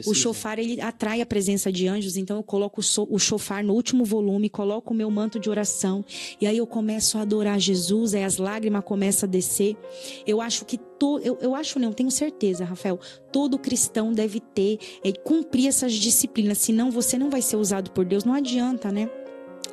O chofar, ele atrai a presença de anjos, então eu coloco o chofar no último volume, coloco o meu manto de oração, e aí eu começo a adorar Jesus, aí as lágrimas começam a descer. Eu acho que tenho certeza, Rafael, todo cristão deve ter, cumprir essas disciplinas, senão você não vai ser usado por Deus, não adianta, né?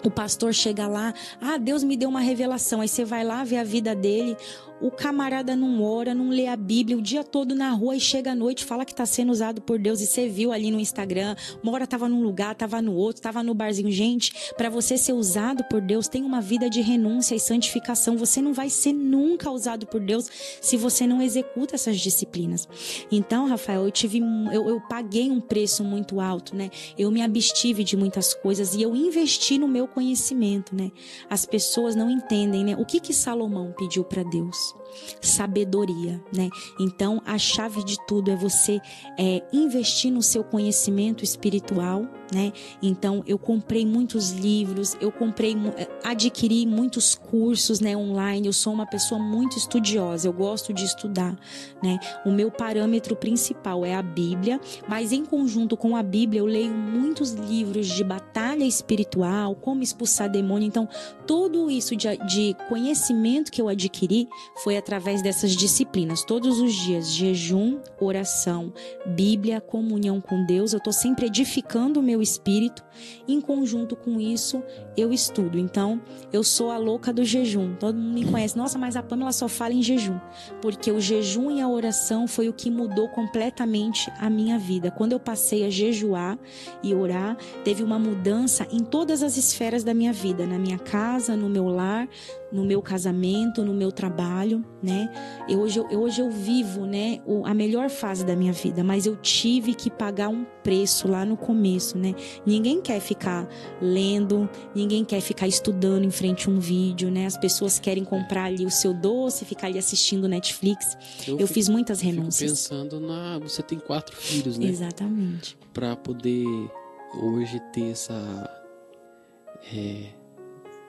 O pastor chega lá, Deus me deu uma revelação, aí você vai lá ver a vida dele, o camarada não ora, não lê a Bíblia o dia todo na rua e chega à noite, fala que está sendo usado por Deus e você viu ali no Instagram, uma hora estava num lugar, estava no outro, estava no barzinho. Gente, para você ser usado por Deus, tem uma vida de renúncia e santificação. Você não vai ser nunca usado por Deus se você não executa essas disciplinas. Então, Rafael, eu paguei um preço muito alto, né? Eu me abstive de muitas coisas e eu investi no meu conhecimento, né? As pessoas não entendem, né? O que Salomão pediu para Deus? sabedoria, né? Então, a chave de tudo é você investir no seu conhecimento espiritual, né? Então, eu comprei muitos livros, adquiri muitos cursos, né, online. Eu sou uma pessoa muito estudiosa, eu gosto de estudar, né? O meu parâmetro principal é a Bíblia, mas em conjunto com a Bíblia eu leio muitos livros de batalha espiritual, como expulsar demônio. Então, tudo isso de conhecimento que eu adquiri foi através dessas disciplinas. Todos os dias, jejum, oração, Bíblia, comunhão com Deus. Eu estou sempre edificando o meu espírito. Em conjunto com isso, eu estudo. Então, eu sou a louca do jejum. Todo mundo me conhece. Nossa, mas a Pamela só fala em jejum. Porque o jejum e a oração foi o que mudou completamente a minha vida. Quando eu passei a jejuar e orar, teve uma mudança em todas as esferas da minha vida. Na minha casa, no meu lar, no meu casamento, no meu trabalho, né? Hoje eu vivo, né, a melhor fase da minha vida, mas eu tive que pagar um preço lá no começo, né? Ninguém quer ficar lendo, ninguém quer ficar estudando em frente a um vídeo, né? As pessoas querem comprar ali o seu doce, ficar ali assistindo Netflix. Eu fiz muitas renúncias. Pensando você tem 4 filhos, né? Exatamente. Para poder hoje ter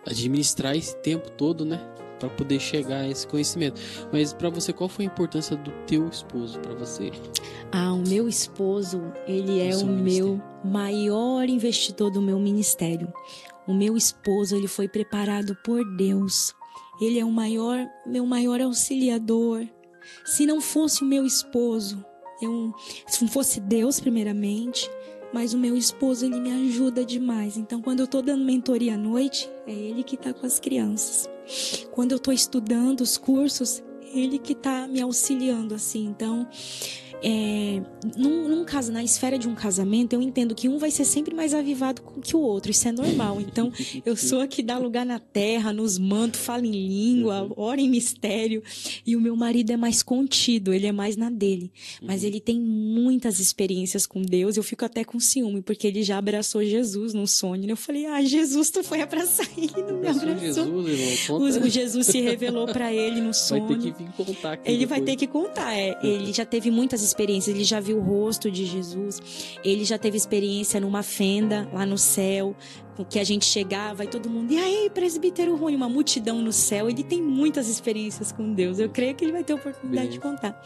administrar esse tempo todo, né? Para poder chegar a esse conhecimento. Mas para você, qual foi a importância do teu esposo para você? O meu esposo, ele é o meu maior investidor do meu ministério. O meu esposo, ele foi preparado por Deus. Ele é meu maior auxiliador. Se não fosse o meu esposo, se não fosse Deus primeiramente, mas o meu esposo, ele me ajuda demais. Então, quando eu tô dando mentoria à noite, é ele que tá com as crianças. Quando eu tô estudando os cursos, ele que tá me auxiliando, assim. Então, na esfera de um casamento, eu entendo que um vai ser sempre mais avivado que o outro. Isso é normal. Então, eu sou a que dá lugar na terra, nos mantos, fala em língua, ora em mistério. E o meu marido é mais contido, ele é mais na dele. Mas ele tem muitas experiências com Deus. Eu fico até com ciúme, porque ele já abraçou Jesus num sonho. Eu falei, Jesus, tu foi abraçar ele, não me abraçou. Jesus, irmão, o Jesus se revelou pra ele no sonho. Vai ter que vir contar aqui. Ele vai ter que contar. Ele já teve muitas experiências, ele já viu o rosto de Jesus, ele já teve experiência numa fenda lá no céu, que a gente chegava e todo mundo, e aí, presbítero Rony, uma multidão no céu. Ele tem muitas experiências com Deus, eu creio que ele vai ter a oportunidade de contar.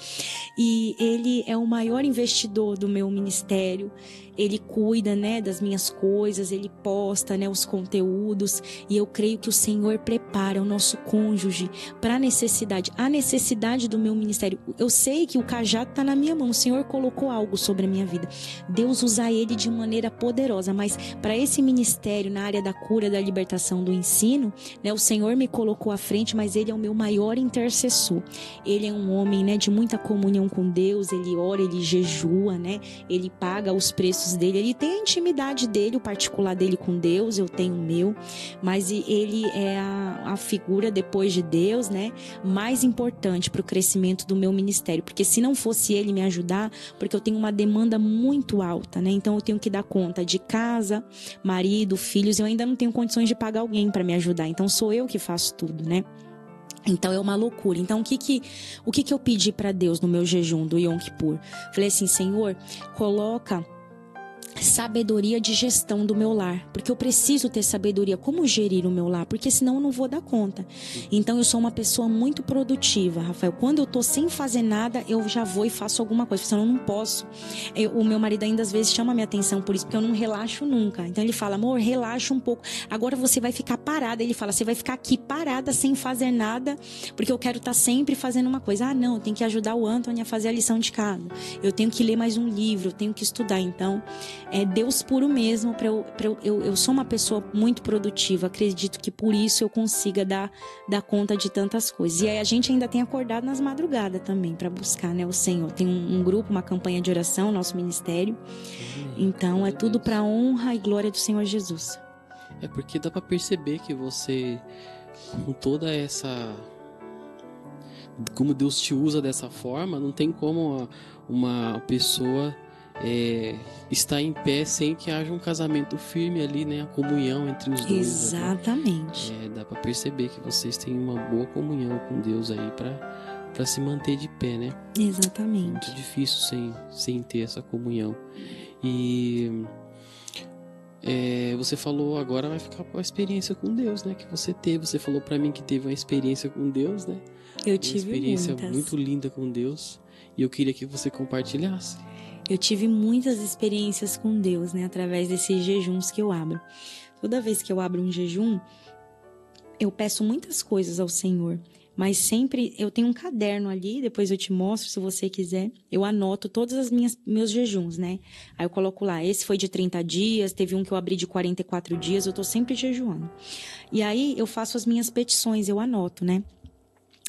E ele é o maior investidor do meu ministério. Ele cuida, né, das minhas coisas, ele posta, né, os conteúdos, e eu creio que o Senhor prepara o nosso cônjuge para a necessidade do meu ministério. Eu sei que o cajado está na minha mão, o Senhor colocou algo sobre a minha vida. Deus usa ele de maneira poderosa, mas para esse ministério na área da cura, da libertação, do ensino, né, o Senhor me colocou à frente, mas ele é o meu maior intercessor. Ele é um homem, né, de muita comunhão com Deus, ele ora, ele jejua, né, ele paga os preços dele, ele tem a intimidade dele, o particular dele com Deus, eu tenho o meu, mas ele é a figura depois de Deus, né, mais importante para o crescimento do meu ministério, porque se não fosse ele me ajudar, porque eu tenho uma demanda muito alta, né, então eu tenho que dar conta de casa, marido, filhos, eu ainda não tenho condições de pagar alguém para me ajudar, então sou eu que faço tudo, né. Então é uma loucura. Então o que eu pedi para Deus no meu jejum do Yom Kippur? Falei assim, Senhor, coloca sabedoria de gestão do meu lar, porque eu preciso ter sabedoria como gerir o meu lar, porque senão eu não vou dar conta. Então eu sou uma pessoa muito produtiva, Rafael. Quando eu tô sem fazer nada, eu já vou e faço alguma coisa, senão eu não posso. O meu marido ainda às vezes chama minha atenção por isso, porque eu não relaxo nunca. Então ele fala, amor, relaxa um pouco, agora você vai ficar parada. Ele fala, você vai ficar aqui parada sem fazer nada, porque eu quero estar sempre fazendo uma coisa. Não, eu tenho que ajudar o Antônio a fazer a lição de casa, eu tenho que ler mais um livro, eu tenho que estudar. Então é Deus puro mesmo. Eu sou uma pessoa muito produtiva, acredito que por isso eu consiga dar conta de tantas coisas. E aí a gente ainda tem acordado nas madrugadas também para buscar, né, o Senhor. Tem um grupo, uma campanha de oração, nosso ministério. Então é tudo para honra e glória do Senhor Jesus. É porque dá para perceber que você, com toda essa, como Deus te usa dessa forma, não tem como uma pessoa estar em pé sem que haja um casamento firme ali, né? A comunhão entre os dois. Exatamente. Dá para perceber que vocês têm uma boa comunhão com Deus aí para se manter de pé, né? Exatamente. Muito difícil sem ter essa comunhão. E você falou agora, vai ficar com a experiência com Deus, né? Que você teve. Você falou para mim que teve uma experiência com Deus, né? Eu tive uma experiência muitas. muito linda com Deus. E eu queria que você compartilhasse. Eu tive muitas experiências com Deus, né? Através desses jejuns que eu abro. Toda vez que eu abro um jejum, eu peço muitas coisas ao Senhor. Mas sempre, eu tenho um caderno ali, depois eu te mostro se você quiser. Eu anoto todos os meus jejuns, né? Aí eu coloco lá, esse foi de 30 dias, teve um que eu abri de 44 dias, eu tô sempre jejuando. E aí eu faço as minhas petições, eu anoto, né?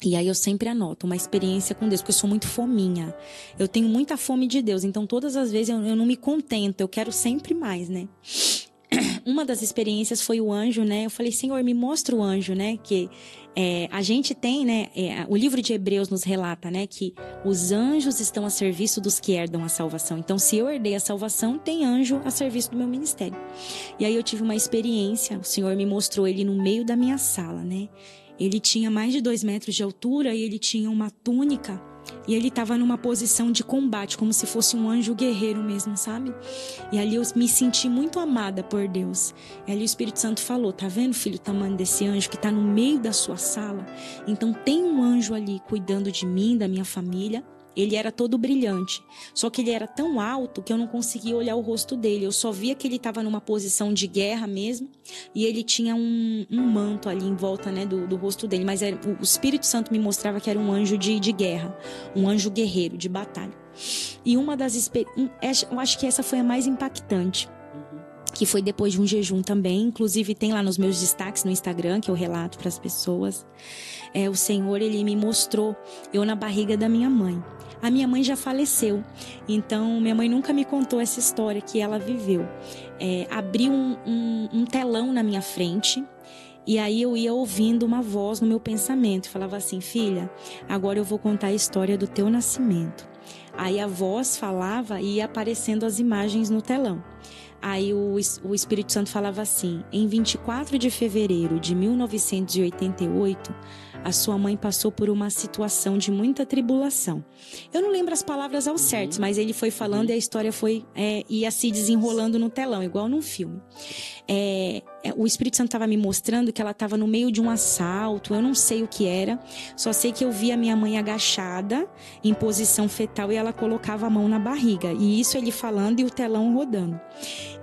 E aí eu sempre anoto uma experiência com Deus, porque eu sou muito fominha. Eu tenho muita fome de Deus, então todas as vezes eu não me contento, eu quero sempre mais, né? Uma das experiências foi o anjo, né? Eu falei, Senhor, me mostra o anjo, né? Que a gente tem, né? O livro de Hebreus nos relata, né? Que os anjos estão a serviço dos que herdam a salvação. Então, se eu herdei a salvação, tem anjo a serviço do meu ministério. E aí eu tive uma experiência, o Senhor me mostrou ele no meio da minha sala, né? Ele tinha mais de 2 metros de altura e ele tinha uma túnica. E ele estava numa posição de combate, como se fosse um anjo guerreiro mesmo, sabe? E ali eu me senti muito amada por Deus. E ali o Espírito Santo falou, tá vendo, filho, o tamanho desse anjo que está no meio da sua sala? Então tem um anjo ali cuidando de mim, da minha família. Ele era todo brilhante, só que ele era tão alto que eu não conseguia olhar o rosto dele. Eu só via que ele estava numa posição de guerra mesmo, e ele tinha um manto ali em volta, né, do rosto dele. Mas o Espírito Santo me mostrava que era um anjo de guerra, um anjo guerreiro, de batalha. E uma das experiências, eu acho que essa foi a mais impactante, que foi depois de um jejum também. Inclusive tem lá nos meus destaques no Instagram, que eu relato para as pessoas. O Senhor, ele me mostrou eu na barriga da minha mãe. A minha mãe já faleceu, então minha mãe nunca me contou essa história que ela viveu. Abriu um telão na minha frente, e aí eu ia ouvindo uma voz no meu pensamento, falava assim, filha, agora eu vou contar a história do teu nascimento. Aí a voz falava e ia aparecendo as imagens no telão. Aí o Espírito Santo falava assim, em 24 de fevereiro de 1988, a sua mãe passou por uma situação de muita tribulação. Eu não lembro as palavras ao certo, mas ele foi falando e a história ia se desenrolando no telão, igual num filme. O Espírito Santo estava me mostrando que ela estava no meio de um assalto, eu não sei o que era, só sei que eu vi a minha mãe agachada, em posição fetal, e ela colocava a mão na barriga. E isso ele falando e o telão rodando.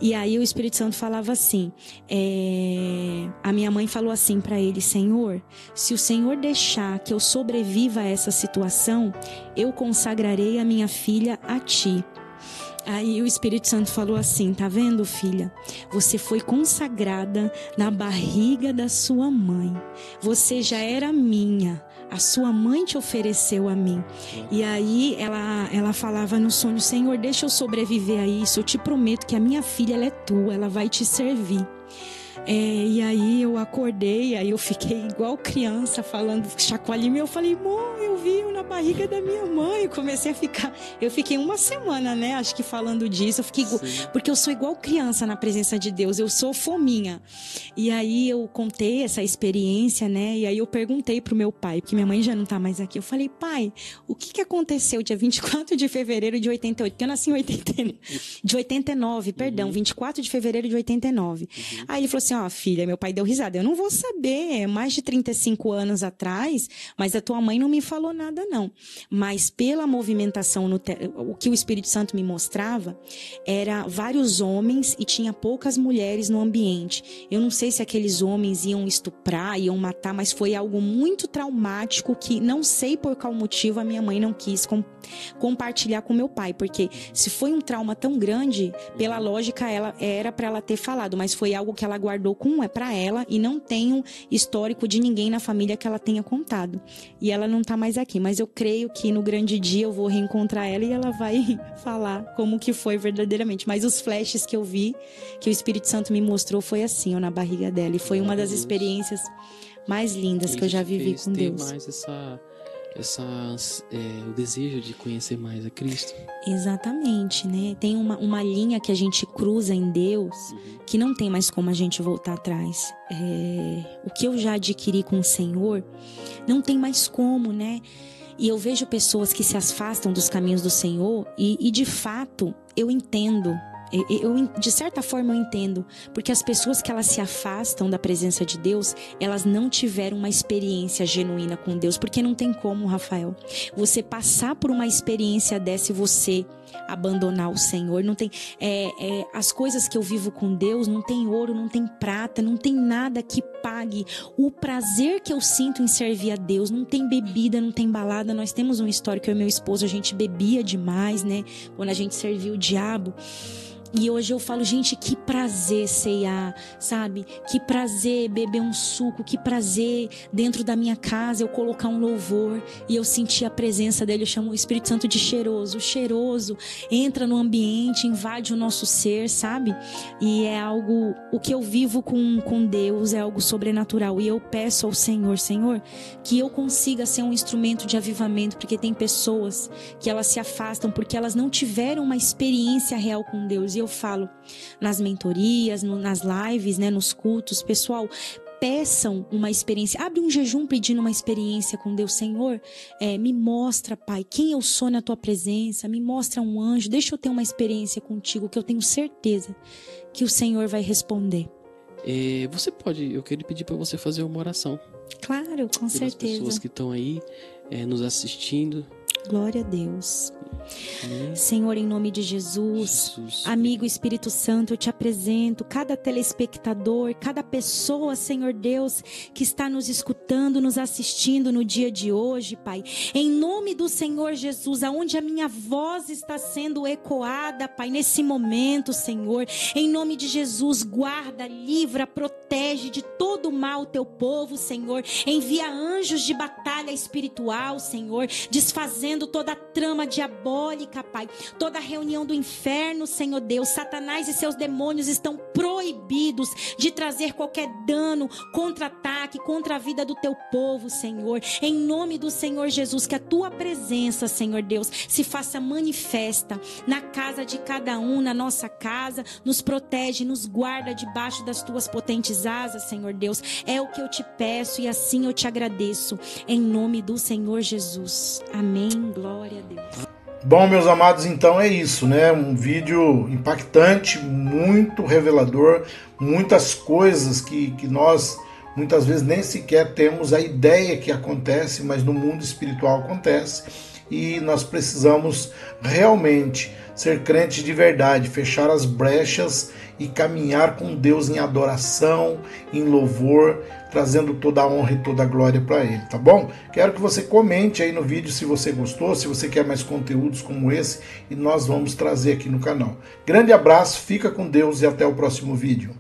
E aí o Espírito Santo falava assim, a minha mãe falou assim para ele, Senhor, se o Senhor deixar que eu sobreviva a essa situação, eu consagrarei a minha filha a ti. Aí o Espírito Santo falou assim, tá vendo, filha? Você foi consagrada na barriga da sua mãe. Você já era minha. A sua mãe te ofereceu a mim. E aí ela falava no sonho, Senhor, deixa eu sobreviver a isso. Eu te prometo que a minha filha, ela é tua, ela vai te servir. E aí eu acordei, aí eu fiquei igual criança falando, chacoalhinho, eu falei, mãe, eu vi na barriga da minha mãe, eu fiquei uma semana, né, acho que falando disso, porque eu sou igual criança na presença de Deus, eu sou fominha. E aí eu contei essa experiência, né, e aí eu perguntei pro meu pai, porque minha mãe já não tá mais aqui, eu falei, pai, o que aconteceu dia 24 de fevereiro de 88, porque eu nasci em 89, 24 de fevereiro de 89. Aí ele falou assim, filha, meu pai deu risada, eu não vou saber, mais de 35 anos atrás, mas a tua mãe não me falou nada não, mas pela movimentação, o que o Espírito Santo me mostrava, era vários homens e tinha poucas mulheres no ambiente. Eu não sei se aqueles homens iam estuprar, iam matar, mas foi algo muito traumático que não sei por qual motivo a minha mãe não quis compartilhar com meu pai, porque se foi um trauma tão grande, pela lógica era para ela ter falado, mas foi algo que ela guardou para ela e não tem um histórico de ninguém na família que ela tenha contado. E ela não tá mais aqui, mas eu creio que no grande dia eu vou reencontrar ela e ela vai falar como que foi verdadeiramente. Mas os flashes que eu vi, que o Espírito Santo me mostrou, foi assim, na barriga dela. E foi uma das experiências mais lindas que eu já vivi com Deus. Mais o desejo de conhecer mais a Cristo. Exatamente, né? Tem uma linha que a gente cruza em Deus que não tem mais como a gente voltar atrás. O que eu já adquiri com o Senhor, não tem mais como, né? E eu vejo pessoas que se afastam dos caminhos do Senhor e de fato, eu entendo. De certa forma eu entendo, porque as pessoas que elas se afastam da presença de Deus, elas não tiveram uma experiência genuína com Deus, porque não tem como, Rafael, você passar por uma experiência dessa e você abandonar o Senhor. Não tem as coisas que eu vivo com Deus, não tem ouro, não tem prata, não tem nada que pague o prazer que eu sinto em servir a Deus. Não tem bebida, não tem balada. Nós temos um histórico, eu e meu esposo, a gente bebia demais, né, quando a gente servia o diabo. E hoje eu falo, gente, que prazer ceiar, sabe? Que prazer beber um suco, que prazer dentro da minha casa eu colocar um louvor e eu sentir a presença dele. Eu chamo o Espírito Santo de cheiroso. O cheiroso entra no ambiente, invade o nosso ser, sabe? E é algo, o que eu vivo com Deus é algo sobrenatural. E eu peço ao Senhor, Senhor, que eu consiga ser um instrumento de avivamento, porque tem pessoas que elas se afastam porque elas não tiveram uma experiência real com Deus. E eu falo nas mentorias, nas lives, né, nos cultos, pessoal, peçam uma experiência, abre um jejum pedindo uma experiência com Deus. Senhor, me mostra, Pai, quem eu sou na Tua presença, me mostra um anjo, deixa eu ter uma experiência contigo, que eu tenho certeza que o Senhor vai responder. Eu queria pedir para você fazer uma oração. Claro, com certeza. As pessoas que estão aí nos assistindo. Glória a Deus. Senhor, em nome de Jesus, amigo Espírito Santo, eu te apresento cada telespectador, cada pessoa, Senhor Deus, que está nos escutando, nos assistindo no dia de hoje, Pai. Em nome do Senhor Jesus, aonde a minha voz está sendo ecoada, Pai, nesse momento, Senhor, em nome de Jesus, guarda, livra, protege de todo mal o teu povo, Senhor. Envia anjos de batalha espiritual, Senhor, desfazendo toda a trama diabólica, Pai, toda a reunião do inferno, Senhor Deus. Satanás e seus demônios estão proibidos de trazer qualquer dano, contra-ataque, contra a vida do teu povo, Senhor. Em nome do Senhor Jesus, que a tua presença, Senhor Deus, se faça manifesta na casa de cada um, na nossa casa. Nos protege, nos guarda debaixo das tuas potentes asas, Senhor Deus. É o que eu te peço e assim eu te agradeço. Em nome do Senhor Jesus. Amém. Glória a Deus. Bom, meus amados, então é isso, né? Um vídeo impactante, muito revelador, muitas coisas que nós muitas vezes nem sequer temos a ideia que acontece, mas no mundo espiritual acontece, e nós precisamos realmente ser crentes de verdade, fechar as brechas e caminhar com Deus em adoração, em louvor, trazendo toda a honra e toda a glória para Ele, tá bom? Quero que você comente aí no vídeo se você gostou, se você quer mais conteúdos como esse, e nós vamos trazer aqui no canal. Grande abraço, fica com Deus e até o próximo vídeo.